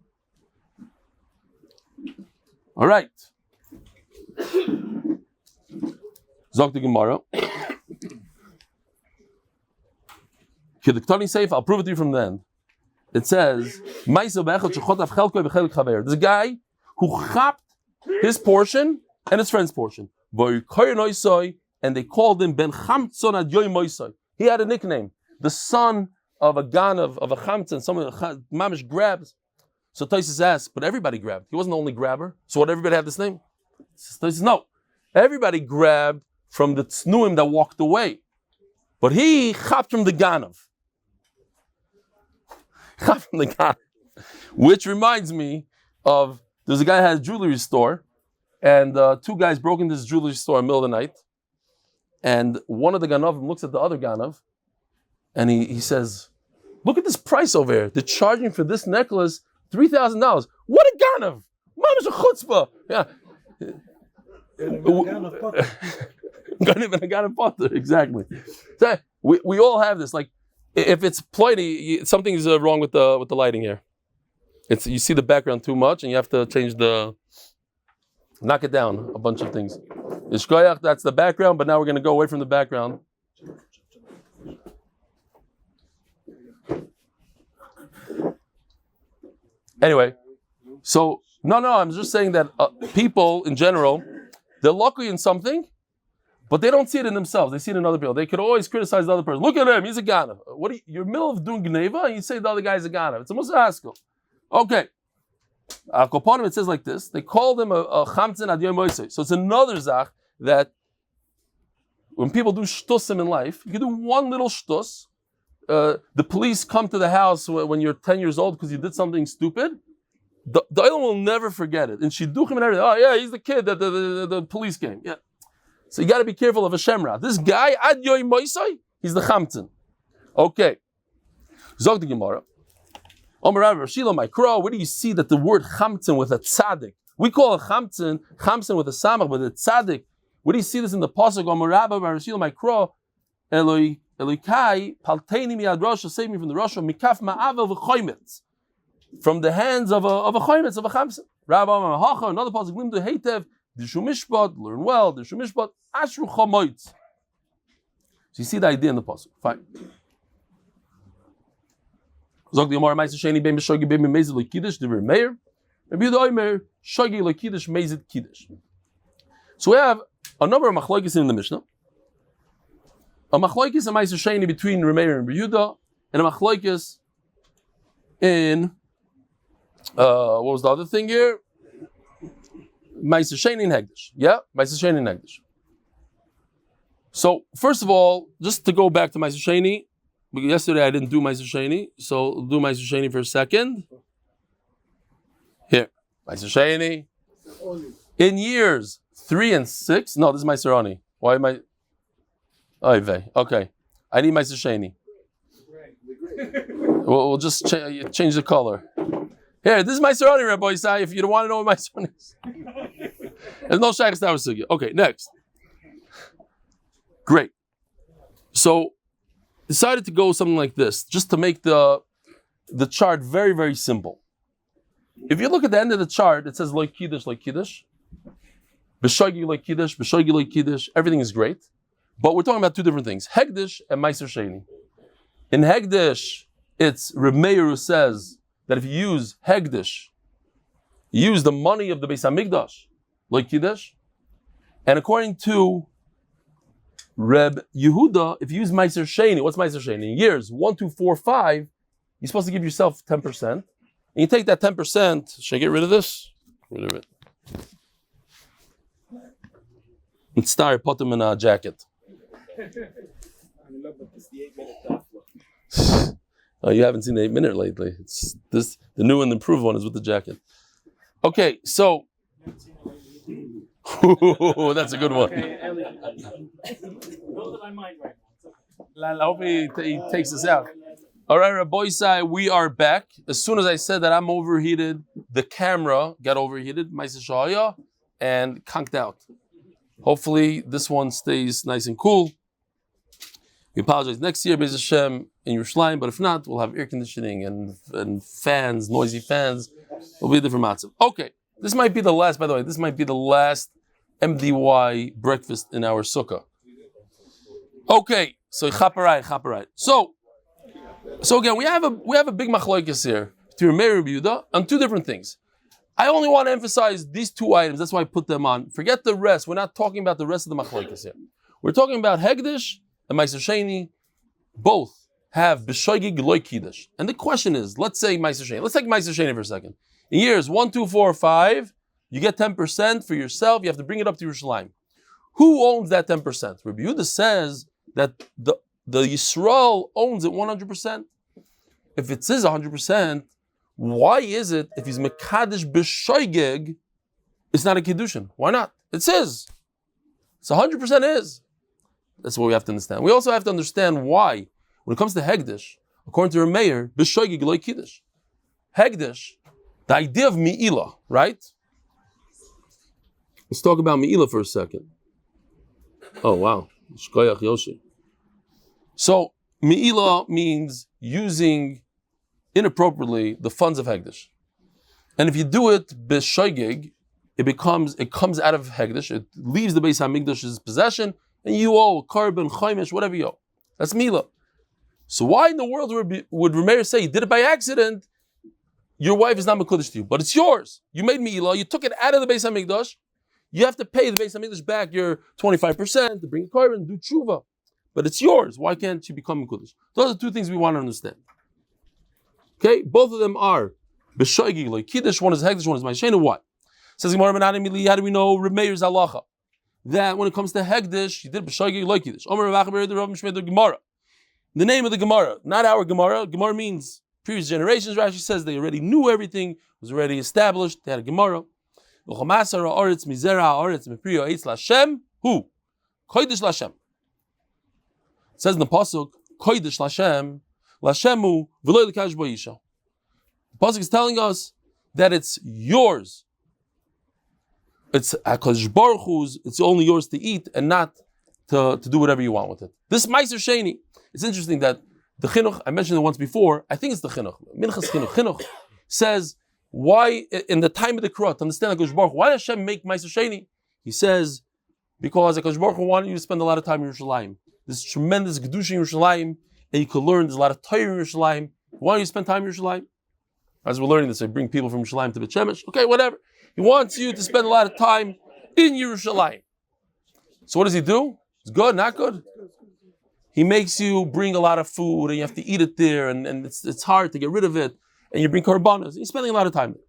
All right. Zok the Gemara. I'll prove it to you from then. It says, there's a guy who chapped his portion and his friend's portion. And they called him Ben Chamtzon Ad Yoy Moisai. He had a nickname. The son of a ganav, of a chamtzon, someone mamish grabs. So Taisus asked, but everybody grabbed. He wasn't the only grabber. So what, everybody had this name? Taisus, no. Everybody grabbed from the tznuim that walked away. But he chapped from the ganav. Chapped from the ganav. Which reminds me of, there's a guy who had a jewelry store, and 2 guys broke into this jewelry store in the middle of the night. And one of the ganavim looks at the other ganav, and he says, "Look at this price over here. They're charging for this necklace $3,000. What a ganav! Mama's a chutzpah." Yeah. Exactly. So we all have this. Like, if it's ploity, something is wrong with the lighting here. You see the background too much, and you have to change knock it down a bunch of things. Ishkoyach, that's the background, but now we're going to go away from the background. Anyway, so no, I'm just saying that people in general, they're lucky in something, but they don't see it in themselves. They see it in other people. They could always criticize the other person. Look at him, he's a ganav. You're in the middle of doing gneva, and you say the other guy's a ganav. It's a musaskel. Okay. Koponim, it says like this. They called him a chamtzin ad yom moisei. So it's another zach that when people do shtusim in life, you can do one little shtus. The police come to the house when you're 10 years old because you did something stupid. The Elan will never forget it. And shidduchim and everything. Oh yeah, he's the kid that the police came. Yeah. So you got to be careful of a shemra. This guy ad yom moisei, he's the chamtzin. Okay. Zog the Gemara. Omer Rav Rochel my crow. Where do you see that the word chamtzin with a tzaddik? We call it chamtzin with a samach, but it's tzaddik. Where do you see this in the pasuk? Omer Rav Rochel my crow. Eloy Kai palteini miad Rochel, save me from the Rochel mikaf ma'avel v'choymetz, from the hands of a choymetz, of a chamtzin. Rabbi Omer Hacha, another pasuk limdu heitev d'shu mishpat, learn well d'shu mishpat ashru chamoitz. So you see the idea in the pasuk. Fine. Zog the Gemara Ma'aser Sheni beim shogi beim mezid lekidish the Meir. Maybe the Omer shogi lekidish mezid kiddish. So we have a number of machlokes in the Mishnah. A machlokes in Ma'aser Sheni between Meir and Yehuda, and a machlokes in what was the other thing here? Ma'aser Sheni and Hegdish. Yeah, Ma'aser Sheni and Hegdish. So first of all, just to go back to Ma'aser Sheni. Yesterday I didn't do Ma'aser Sheni, so I'll do Ma'aser Sheni for a second. Here, Ma'aser Sheni. In years 3 and 6, no, this is Ma'aser Ani. Why am I? Okay, I need Ma'aser Sheni. We'll just change the color. Here, this is my Sarani, Rabbi Isai, if you don't want to know what my Sarani is. There's no Shaykhs Tower Sugya. Okay, next. Great. So, decided to go something like this, just to make the chart very, very simple. If you look at the end of the chart, it says like Kiddush, B'shogi like Kiddush, everything is great. But we're talking about two different things, Hegdish and Meiser Sheni. In Hegdish, it's Reb Meir who says that if you use Hegdish, you use the money of the Beis HaMikdash, like Kiddush. And according to Reb Yehuda, if you use Meiser Sheni, what's Meiser Sheni? In years 1, 2, 4, 5, you're supposed to give yourself 10%. And you take that 10%, should I get rid of this? Get rid of it. And start, put them in a jacket. Oh, you haven't seen the 8-minute lately. It's this, the new and improved one is with the jacket. Okay, so that's a good one. I hope he takes this out. All right, Rabbi Isai, we are back. As soon as I said that I'm overheated, the camera got overheated, Chaya, and conked out. Hopefully, this one stays nice and cool. We apologize next year, Be'ez Hashem, in Yerushalayim, but if not, we'll have air conditioning and fans, noisy fans. It'll be a different matzav. Okay, this might be the last, by the way, this might be the last MDY breakfast in our sukkah. Okay, so chaparai. So again, we have a big machlokes here to Meir and Yehuda on two different things. I only want to emphasize these two items. That's why I put them on. Forget the rest. We're not talking about the rest of the machlokes here. We're talking about Hegdish and Meiser Sheni. Both have b'shoigig loy kiddush. And the question is, let's say Meiser Sheni. Let's take Meiser Sheni for a second. In years 1, 2, 4, 5, you get 10% for yourself. You have to bring it up to Yerushalayim. Who owns that 10%? Rabbi Yehuda says that the Yisrael owns it 100%. If it says 100%, why is it if he's mekadesh b'shoigig, it's not a kiddushin? Why not? It says. It's 100% is. That's what we have to understand. We also have to understand why, when it comes to Hegdish, according to Meir, b'shoigig loy kiddush. Hegdish, the idea of mi'ilah, right? Let's talk about mi'ilah for a second. Oh, wow. Shkoyach Yoshi. So, mi'ilah means using inappropriately the funds of Hegdish. And if you do it b'shoigig, it comes out of Hegdish, it leaves the Beis HaMikdash's possession, and you owe carbon, chaimish, whatever you owe. That's mi'ilah. So why in the world would Rameir say, you did it by accident, your wife is not mekudesh to you, but it's yours. You made mi'ilah, you took it out of the Beis HaMikdash, you have to pay the Beis HaMikdash back your 25% to bring a carbon, do tshuva. But it's yours. Why can't you become mekudesh? Those are two things we want to understand. Okay, both of them are b'shoigig like kiddush. One is hegdish, one is ma'ashenu. Why? Says Gemara ben Adamili. How do we know Reb Meir's halacha? That when it comes to hegdish, he did b'shoigig like kiddush. The name of the Gemara, not our Gemara. Gemara means previous generations. Rashi says they already knew everything, was already established. They had a Gemara. Who? Kodesh Lashem. It says in the pasuk, Kodesh Lashem. Lashemu v'lo l'kadosh bo isha. The pasuk is telling us that it's yours. It's HaKadosh Baruch Hu's. It's only yours to eat and not to do whatever you want with it. This Meiser Sheni. It's interesting that the chinuch, I mentioned it once before. I think it's the chinuch. Minchas chinuch. Chinuch says why in the time of the Krut, to understand HaKadosh Baruch Hu, why does Hashem make Meiser Sheni? He says because HaKadosh Baruch Hu wanted you to spend a lot of time in Yerushalayim. This tremendous Kiddushin in Yerushalayim. And you could learn, there's a lot of torah in Yerushalayim. Why don't you spend time in Yerushalayim? As we're learning this, I bring people from Yerushalayim to B'Shemesh. Okay, whatever. He wants you to spend a lot of time in Yerushalayim. So what does he do? It's good, not good? He makes you bring a lot of food and you have to eat it there and it's hard to get rid of it. And you bring korbanos. You're spending a lot of time there.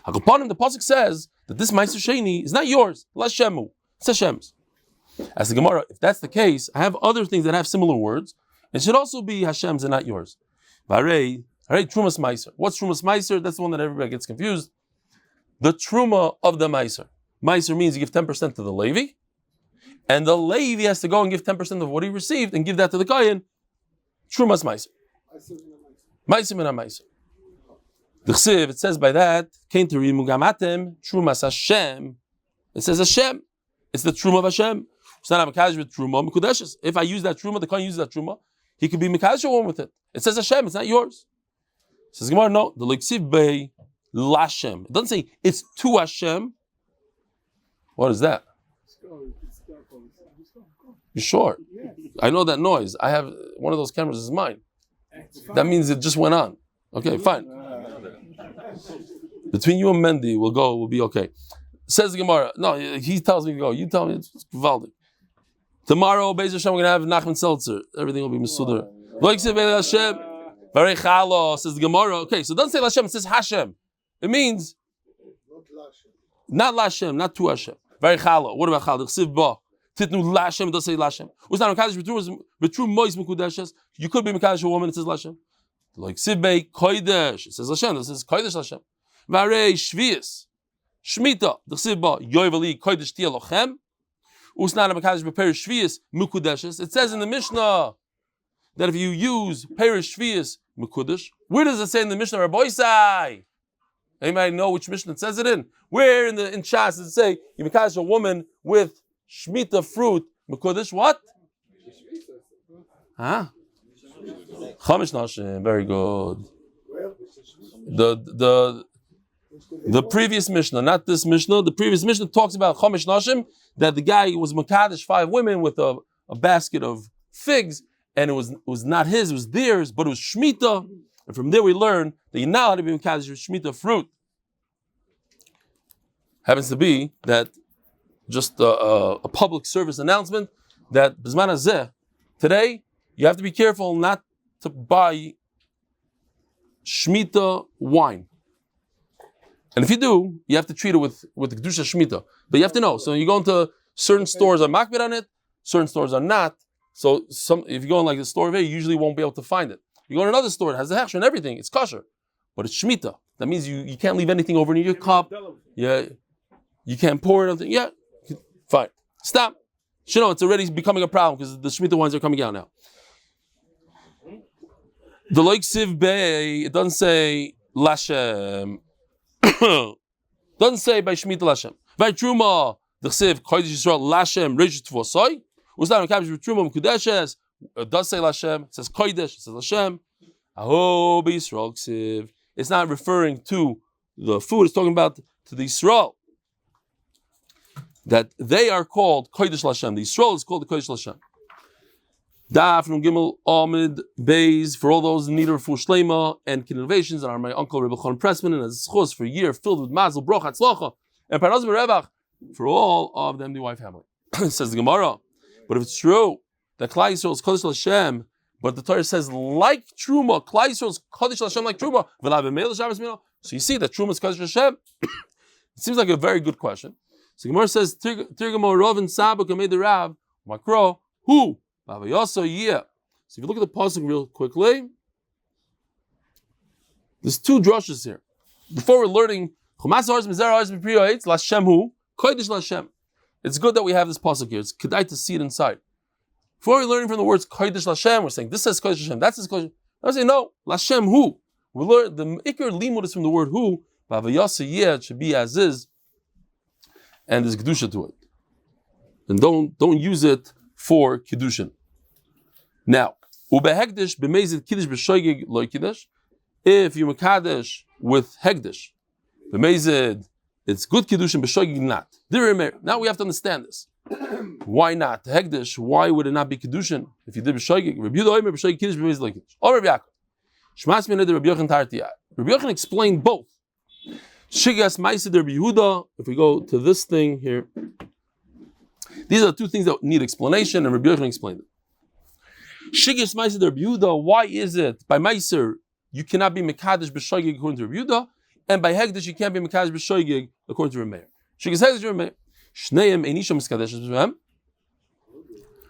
HaKapanim, the pasuk says that this Meiser Sheni is not yours. Lashemu. It's Hashem's. As the Gemara, if that's the case, I have other things that have similar words. It should also be Hashem's and not yours. Varei, Trumas Meiser. What's Trumas Meiser? That's the one that everybody gets confused. The Truma of the Meiser. Meiser means you give 10% to the Levi, and the Levi has to go and give 10% of what he received and give that to the Kohen. Trumas Meiser. Meiser min Meiser. The Chsiv, it says by that, came to Mugamatem, Trumas Hashem. It says Hashem. It's the Truma of Hashem. It's not a Mekadosh with Truma, Mekudeshes. If I use that Truma, the Kohen uses that Truma, he could be Mekadosh one with it. It says Hashem, it's not yours. It says Gemara, no, the Leksiv Bei Lashem. It doesn't say it's to Hashem. What is that? You sure? I know that noise. I have one of those cameras is mine. That means it just went on. Okay, fine. Between you and Mendy, we'll be okay. Says the Gemara. No, he tells me to go. You tell me it's Valdi. Tomorrow, Beis Hashem, we're going to have Nachman Seltzer. Everything will be Mesudar. Hashem. Very chalo, says the Gemara. Okay, so it doesn't say Lashem, it says Hashem. It means not Lashem, not to Hashem. Very chalo. What about chalo? Chsiv ba. Titnu Lashem, it doesn't say Lashem. What's not Mekadosh b'true mois mekudeshes? You could be Mekadosh a woman, it says Lashem. Like Sibei Kodesh, it says Lashem, it says Kodesh Lashem. Varei Shvius. Shmita, the Chsiv ba, Yoivali Kodesh tia lochem. Usnana Mekadosh b'perish Shvius mekudeshes. It says in the Mishnah that if you use perish Shvius mekudesh, where does it say in the Mishnah? Rabbi Sai? Anybody know which Mishnah it says it in? Where in Shas does it say you mekadosh a woman with Shemitah fruit, Mekudesh, what? Huh? Chamish Nashim, very good. The previous Mishnah, not this Mishnah, the previous Mishnah talks about Chamish Nashim, that the guy was Mekadosh 5 women with a basket of figs, and it was not his, it was theirs, but it was Shemitah, and from there we learn that you're not allowed to be Mekadosh with Shemitah fruit. Happens to be that just a public service announcement that Bizman Hazeh, today you have to be careful not to buy Shemitah wine. And if you do, you have to treat it with the Kedusha Shemitah. But you have to know. So you go into certain stores are makbid on it, certain stores are not. So if you go in like the store of A, you usually won't be able to find it. You go in another store, it has the hechsher and everything, it's kosher. But it's Shemitah. That means you can't leave anything over in your cup. Yeah, you can't pour it. Yeah. Fine. Stop. You know, it's already becoming a problem because the Shemitah wines are coming out now. The Loik Siv Bey, it doesn't say Lashem. Doesn't say by Shemitah Lashem. By Truma, the Siv, Kodesh Yisrael, Lashem, Reish Tvosoi. Ustam Kabish with Truma, Mekudeshes. It does say Lashem. It says Kodesh. It says Lashem. Aho, Yisrael Siv. It's not referring to the food. It's talking about to the Yisrael. That they are called Kodesh Lashem. The Yisrael is called the Kodesh Lashem. Daf from Gimel Amud Beis for all those in need of full shlema and innovations, and are my uncle Rebbe Chaim Pressman and his zchus for a year filled with mazel, broch, Hatzlocha, and parazim rebach for all of them, the wife family. Says the Gemara. But if it's true that Klal Yisrael is Kodesh Lashem, but the Torah says like Truma, Klal Yisrael is Kodesh Lashem like Truma, so you see that Truma is Kodesh Lashem. It seems like a very good question. So Gemara says, Tirgamo Rav and Sabuk made the Rav, Makro, who? So if you look at the pasuk real quickly, there's two drushes here. Before we're learning, it's good that we have this pasuk here. It's kedai to see it inside. Before we're learning from the words Kodesh Lashem, we're saying this says Kodesh Lashem, that says Kodesh. I say no, Lashem who. We learn the ikar limud is from the word who. It should be as is. And there's kedusha to it, and don't use it for kiddushin. Now, ubehegdish b'meizid kiddush b'shoigig loy kiddush. If you mekadesh with hegdish, b'meizid it's good kiddushin b'shoigig not. Now we have to understand this. Why not hegdish? Why would it not be kiddushin if you did b'shoigig? Rabbi Yehuda omer b'shoigig kiddush b'meizid loy kiddush. Or Rabbi Yaakov. Shmas min Rabbi Yochanan tartiyah. Rabbi Yochanan explained both. Shigas Ma'asid Rabbi Yehuda. If we go to this thing here, these are two things that need explanation, and Rabbi Yochanan explained it. Shigas Ma'asid Rabbi Yehuda. Why is it by Ma'aser you cannot be mekadesh b'shoigig according to Rabbi Yehuda, and by hegdish you can't be mekadesh b'shoigig according to Rabbi Meir? Shigas hegdish Rabbi Meir. Shneim einisham miskadesh b'shem.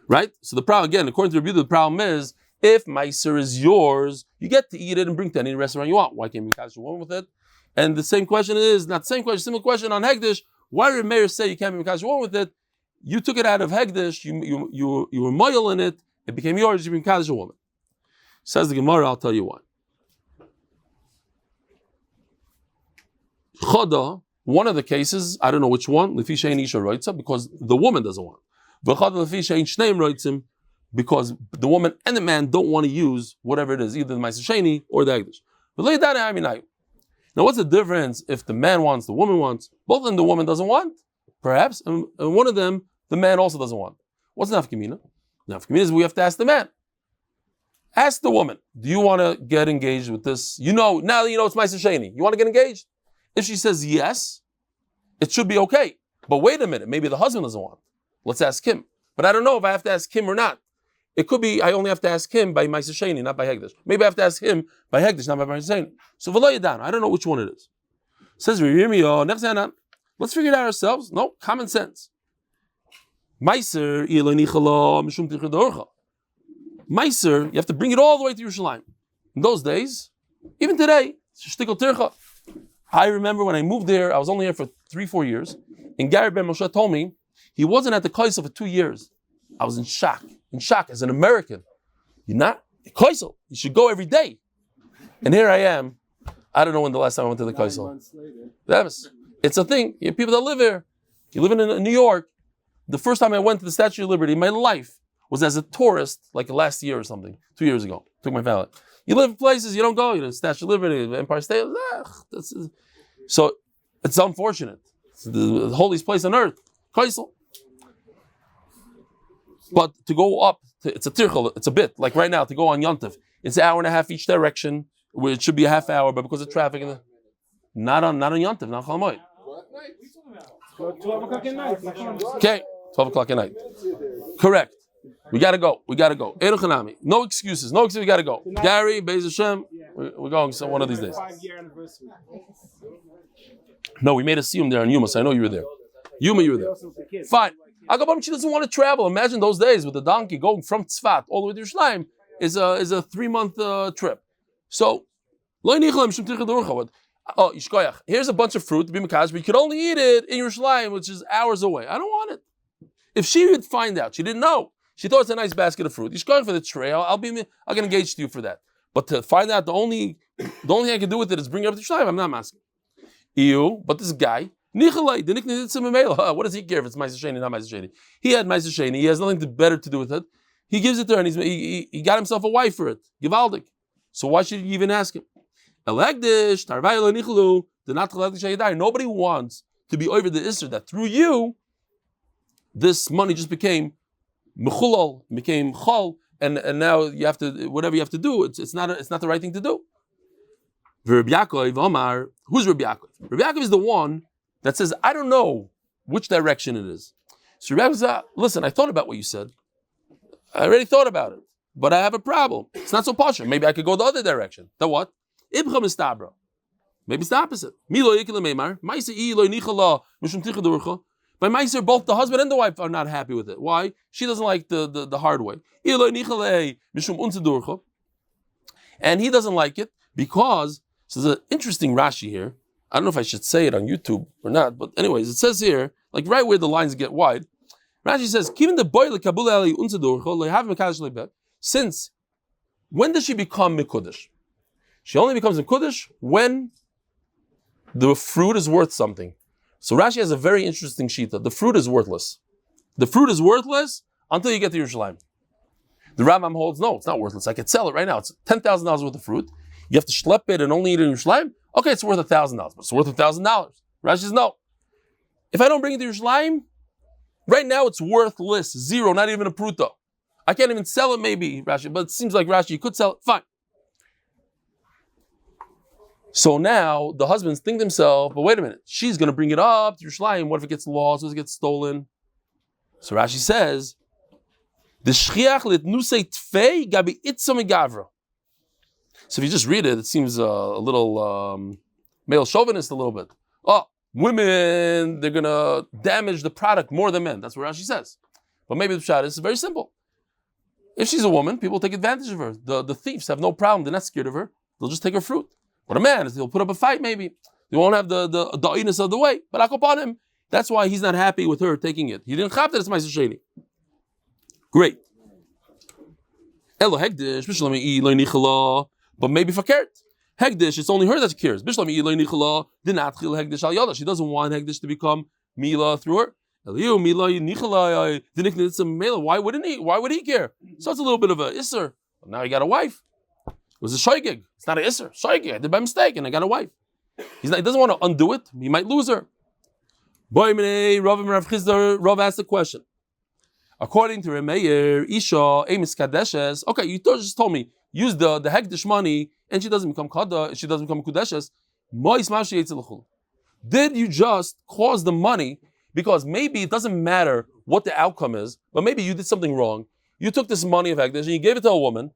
Right. So the problem again, according to Rabbi Yehuda, the problem is if Ma'aser is yours, you get to eat it and bring it to any restaurant you want. Why can't you mekadesh a woman with it? And the same question is, not the same question, similar question on Hegdish. Why did Meir say you can't be Mekadosh one with it? You took it out of Hegdish, you were moil in it, it became yours, you became Mekadosh a woman. Says the Gemara, I'll tell you why. Chada, one of the cases, I don't know which one, Lefi she'ein isha roitza, because the woman doesn't want. V'chada lefi she'ein shneim roitzim, because the woman and the man don't want to use whatever it is, either the Ma'aser Sheni or the achdus. Now, what's the difference if the man wants, the woman wants? Both of them the woman doesn't want, perhaps, and one of them the man also doesn't want. What's nafkamina? Nafkamina is we have to ask the man. Ask the woman, do you want to get engaged with this? Now that you know it's Ma'aser Sheni. You want to get engaged? If she says yes, it should be okay. But wait a minute, maybe the husband doesn't want. Let's ask him. But I don't know if I have to ask him or not. It could be I only have to ask him by Ma'aser Sheni, not by Hegdish. Maybe I have to ask him by Hegdish, not by Ma'aser Sheni. So v'lo yadan, I don't know which one it is. Says Miriam, let's figure it out ourselves. No, common sense. Meiser, Meiser, you have to bring it all the way to Yerushalayim. In those days, even today, shtikol tircha. I remember when I moved there, I was only here for 3-4 years, and Gary Ben Moshe told me he wasn't at the Kaisel for 2 years. I was in shock as an American. You're not Kaisel. You should go every day. And here I am. I don't know when the last time I went to the Kaisel. It's a thing. You have people that live here. You live in New York. The first time I went to the Statue of Liberty in my life was as a tourist, like last year or something, 2 years ago. Took my family. You live in places you don't go. You know, Statue of Liberty, Empire State. So it's unfortunate. It's the holiest place on earth, Kaisel. But to go up, it's a tirchel, it's a bit, like right now, to go on Yontif, it's an hour and a half each direction, where it should be a half hour, but because of traffic, not on Yontif, not Chol Moed.
12 o'clock at night.
Okay, 12 o'clock at night. Correct. We gotta go. No excuses. We gotta go. Gary, Beis Hashem, we're going one of these days.
5-year anniversary.
No, we made a siyum there in Yuma, so I know you were there. You were there. Fine. Agabam, she doesn't want to travel. Imagine those days with the donkey going from Tzfat all the way to Yerushalayim is a 3-month trip. So, here's a bunch of fruit to be makash, but you could only eat it in Yerushalayim, which is hours away. I don't want it. If she would find out, she didn't know. She thought it's a nice basket of fruit. You're going for the tray. I'll get engaged to you for that. But to find out the only thing I can do with it is bring it up to Yerushalayim, I'm not asking. But this guy. What does he care if it's Ma'aser Sheni, not Ma'aser Sheni? He had Ma'aser Sheni. He has nothing better to do with it. He gives it to her, and he got himself a wife for it. Givaldik. So why should you even ask him? Nobody wants to be over the Isser that through you, this money just became mechulal, became chol, and now you have to, whatever you have to do, it's not the right thing to do. Rabbi Yaakov Omar, who's Rabbi Yaakov? Rabbi Yaakov is the one that says, I don't know which direction it is. So Rabbi Yaakov says, listen, I thought about what you said. I already thought about it, but I have a problem. It's not so posh. Maybe I could go the other direction. The what? Ibcham istabra. Maybe it's the opposite. By Meiser, both the husband and the wife are not happy with it. Why? She doesn't like the hard way. And he doesn't like it because, so there's an interesting Rashi here. I don't know if I should say it on YouTube or not, but anyways, it says here, like right where the lines get wide, Rashi says, since, when does she become Mikudish? She only becomes Mikudish when the fruit is worth something. So Rashi has a very interesting shita. The fruit is worthless. The fruit is worthless until you get to Yerushalayim. The Rambam holds, no, it's not worthless. I could sell it right now. It's $10,000 worth of fruit. You have to schlep it and only eat it in Yerushalayim. Okay, it's worth $1,000, but it's worth $1,000. Rashi says, no. If I don't bring it to Yerushalayim, right now it's worthless. Zero, not even a pruta. I can't even sell it maybe, Rashi, but it seems like Rashi, you could sell it. Fine. So now the husbands think to themselves, but wait a minute, she's going to bring it up to Yerushalayim. What if it gets lost? What if it gets stolen? So Rashi says, the shchiach litnusei tfei gabi itzom gavra. So if you just read it, it seems a little male chauvinist a little bit. Oh, women, they're going to damage the product more than men. That's what Rashi says. But maybe the pshat is very simple. If she's a woman, people take advantage of her. The thieves have no problem. They're not scared of her. They'll just take her fruit. But a man, he'll put up a fight maybe. They won't have the da'inus of the way. But I'll upon him. That's why he's not happy with her taking it. He didn't chap that it's Ma'aser Sheni. Great. Elo hegdish, but maybe fakert. Hegdish, it's only her that cares. She doesn't want Hegdish to become Mila through her. Why wouldn't he? Why would he care? So it's a little bit of a Isser. Now he got a wife. It was a Shoygig. It's not an Isser. Shoygig. I did by mistake and I got a wife. He doesn't want to undo it. He might lose her. Rav asked the question. According to Remeir, Isha, Emis Kadeshes, okay, you just told me, use the Hegdish money and she doesn't become Kada, she doesn't become Kudeshes. Did you just cause the money? Because maybe it doesn't matter what the outcome is, but maybe you did something wrong. You took this money of Hegdish and you gave it to a woman,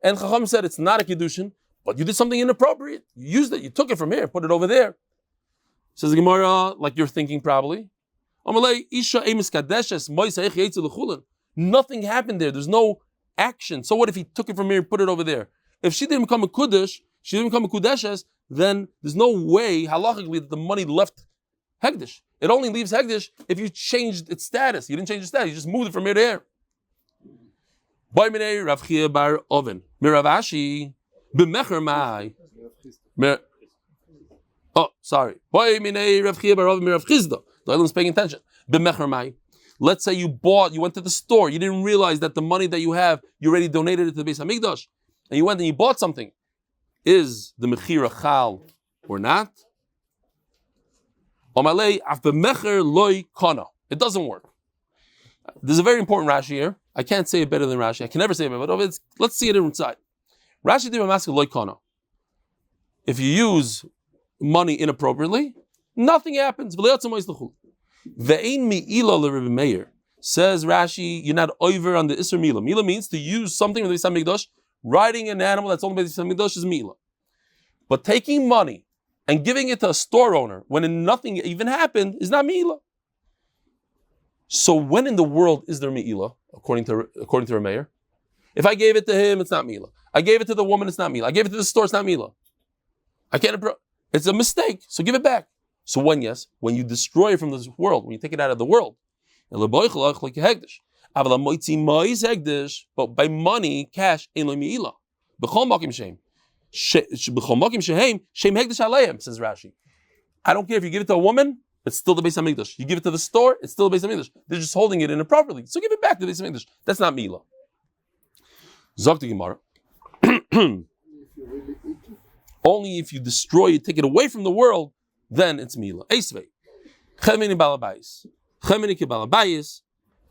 and Chacham said it's not a Kiddushin, but you did something inappropriate. You used it, you took it from here, put it over there. Says the Gemara, like you're thinking probably. Nothing happened there. There's no action. So what if he took it from here and put it over there? If she didn't become a Kuddush, she didn't become a Kudeshes, then there's no way, halachically, that the money left Hegdish. It only leaves Hegdish if you changed its status. You didn't change the status, you just moved it from here to here. Rav Chia bar Oven. Miravashi. B'mecher mai. Oh, sorry. Rav Chia bar Oven. Mirav Chizda. The Elan's paying attention. B'mecher mai. Let's say you went to the store, you didn't realize that the money that you have, you already donated it to the Beis Hamikdash, and you went and you bought something. Is the mechira chal or not? It doesn't work. There's a very important Rashi here. I can't say it better than Rashi. I can never say it better, but let's see it inside. Rashi did mask loy kana. If you use money inappropriately, nothing happens. Says Rashi, you're not over on the Isser Mila. Mila means to use something in the Beis Hamikdash. Riding an animal that's owned by the Beis Hamikdash is Mila. But taking money and giving it to a store owner when nothing even happened is not Mila. So when in the world is there Mila, according to Rameir? If I gave it to him, it's not Mila. I gave it to the woman, it's not Mila. I gave it to the store, it's not Mila. It's a mistake, so give it back. So when you destroy it from this world, when you take it out of the world, but by money, cash, says Rashi. I don't care if you give it to a woman, it's still the Beis Hamikdash. You give it to the store, it's still the Beis Hamikdash. They're just holding it inappropriately. So give it back to the Beis Hamikdash. That's not Mila. Zok the Gemara. Only if you destroy it, take it away from the world, then it's Mila. Eisvei. Chemini balabais. Chemini kibalabais.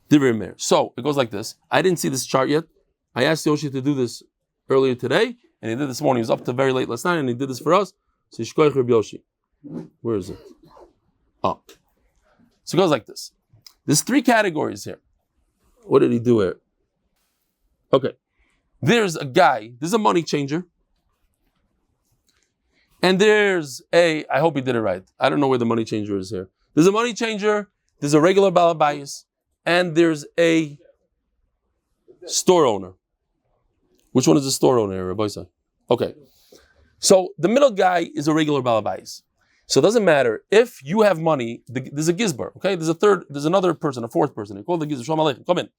Divrei. So it goes like this. I didn't see this chart yet. I asked Yoshi to do this earlier today, and he did this morning. He was up to very late last night, and he did this for us. So Yishkoich Reb Yoshi. Where is it? Oh. So it goes like this. There's 3 categories here. What did he do here? Okay. There's a guy, there's a money changer. And there's I hope he did it right. I don't know where the money changer is here. There's a money changer, there's a regular balabayis, and there's a store owner. Which one is the store owner, Rabbi Isai? Okay. So the middle guy is a regular balabayis. So it doesn't matter if you have money. There's a gizbar, okay? There's another person, a fourth person. They call the gizbar. Shalom aleichem. Come in.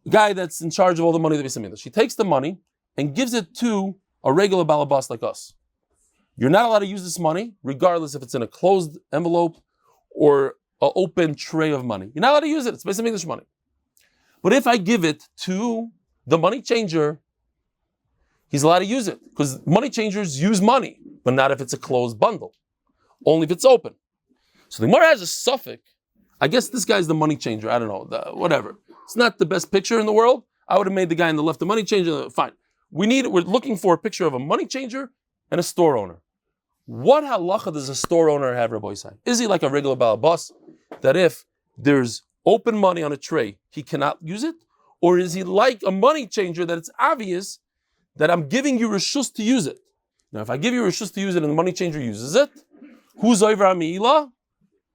The guy that's in charge of all the money of the Beis Hamikdash. She takes the money and gives it to a regular balabas like us. You're not allowed to use this money, regardless if it's in a closed envelope or an open tray of money. You're not allowed to use it. It's Beis Hamikdash money. But if I give it to the money changer, he's allowed to use it because money changers use money, but not if it's a closed bundle. Only if it's open. So the Gemara has a suffix. I guess this guy's the money changer. I don't know. Whatever. It's not the best picture in the world. I would have made the guy on the left the money changer. Fine. We're looking for a picture of a money changer and a store owner. What halacha does a store owner have, Rabbi Isai? Is he like a regular balabas that if there's open money on a tray, he cannot use it? Or is he like a money changer that it's obvious that I'm giving you reshus to use it? Now, if I give you reshus to use it and the money changer uses it, who's over Amiila?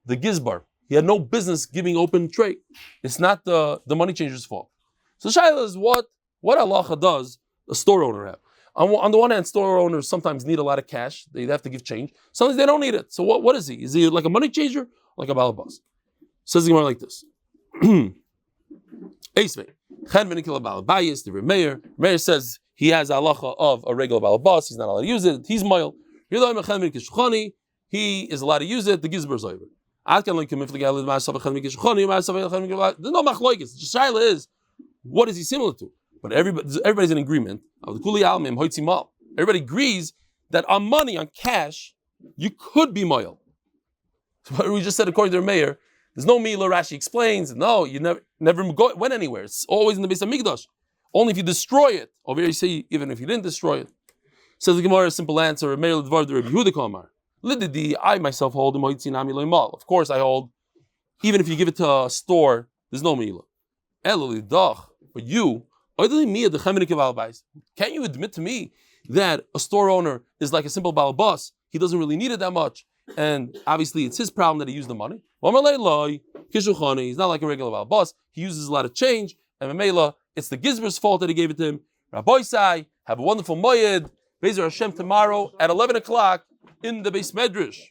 The gizbar. He had no business giving open tray. It's not the money changer's fault. So Shaila is what halacha does a store owner have? On the one hand, store owners sometimes need a lot of cash. They have to give change. Sometimes they don't need it. So what is he? Is he like a money changer? Like a balabas? Says the Gemara like this. Meir says he has a halacha of a regular balabas. He's not allowed to use it. He's moil. He is allowed to use it. The gizber is over. There's no machloikis. The shaila is, what is he similar to? But everybody's in agreement. Everybody agrees that on money, on cash, you could be moil. So we just said according to the mayor, there's no mila. Rashi explains, no, you never went anywhere. It's always in the base of Mikdash. Only if you destroy it. Over here you say, even if you didn't destroy it. Says the Gemara, a simple answer. I myself hold. Of course I hold. Even if you give it to a store, there's no mila. But you, can't you admit to me that a store owner is like a simple balabas? He doesn't really need it that much. And obviously it's his problem that he used the money. He's not like a regular balabas. He uses a lot of change. And Mamela, it's the Gizber's fault that he gave it to him. Rabbi Sai, have a wonderful Moed. Bezer Hashem tomorrow at 11 o'clock in the Beis Medrash.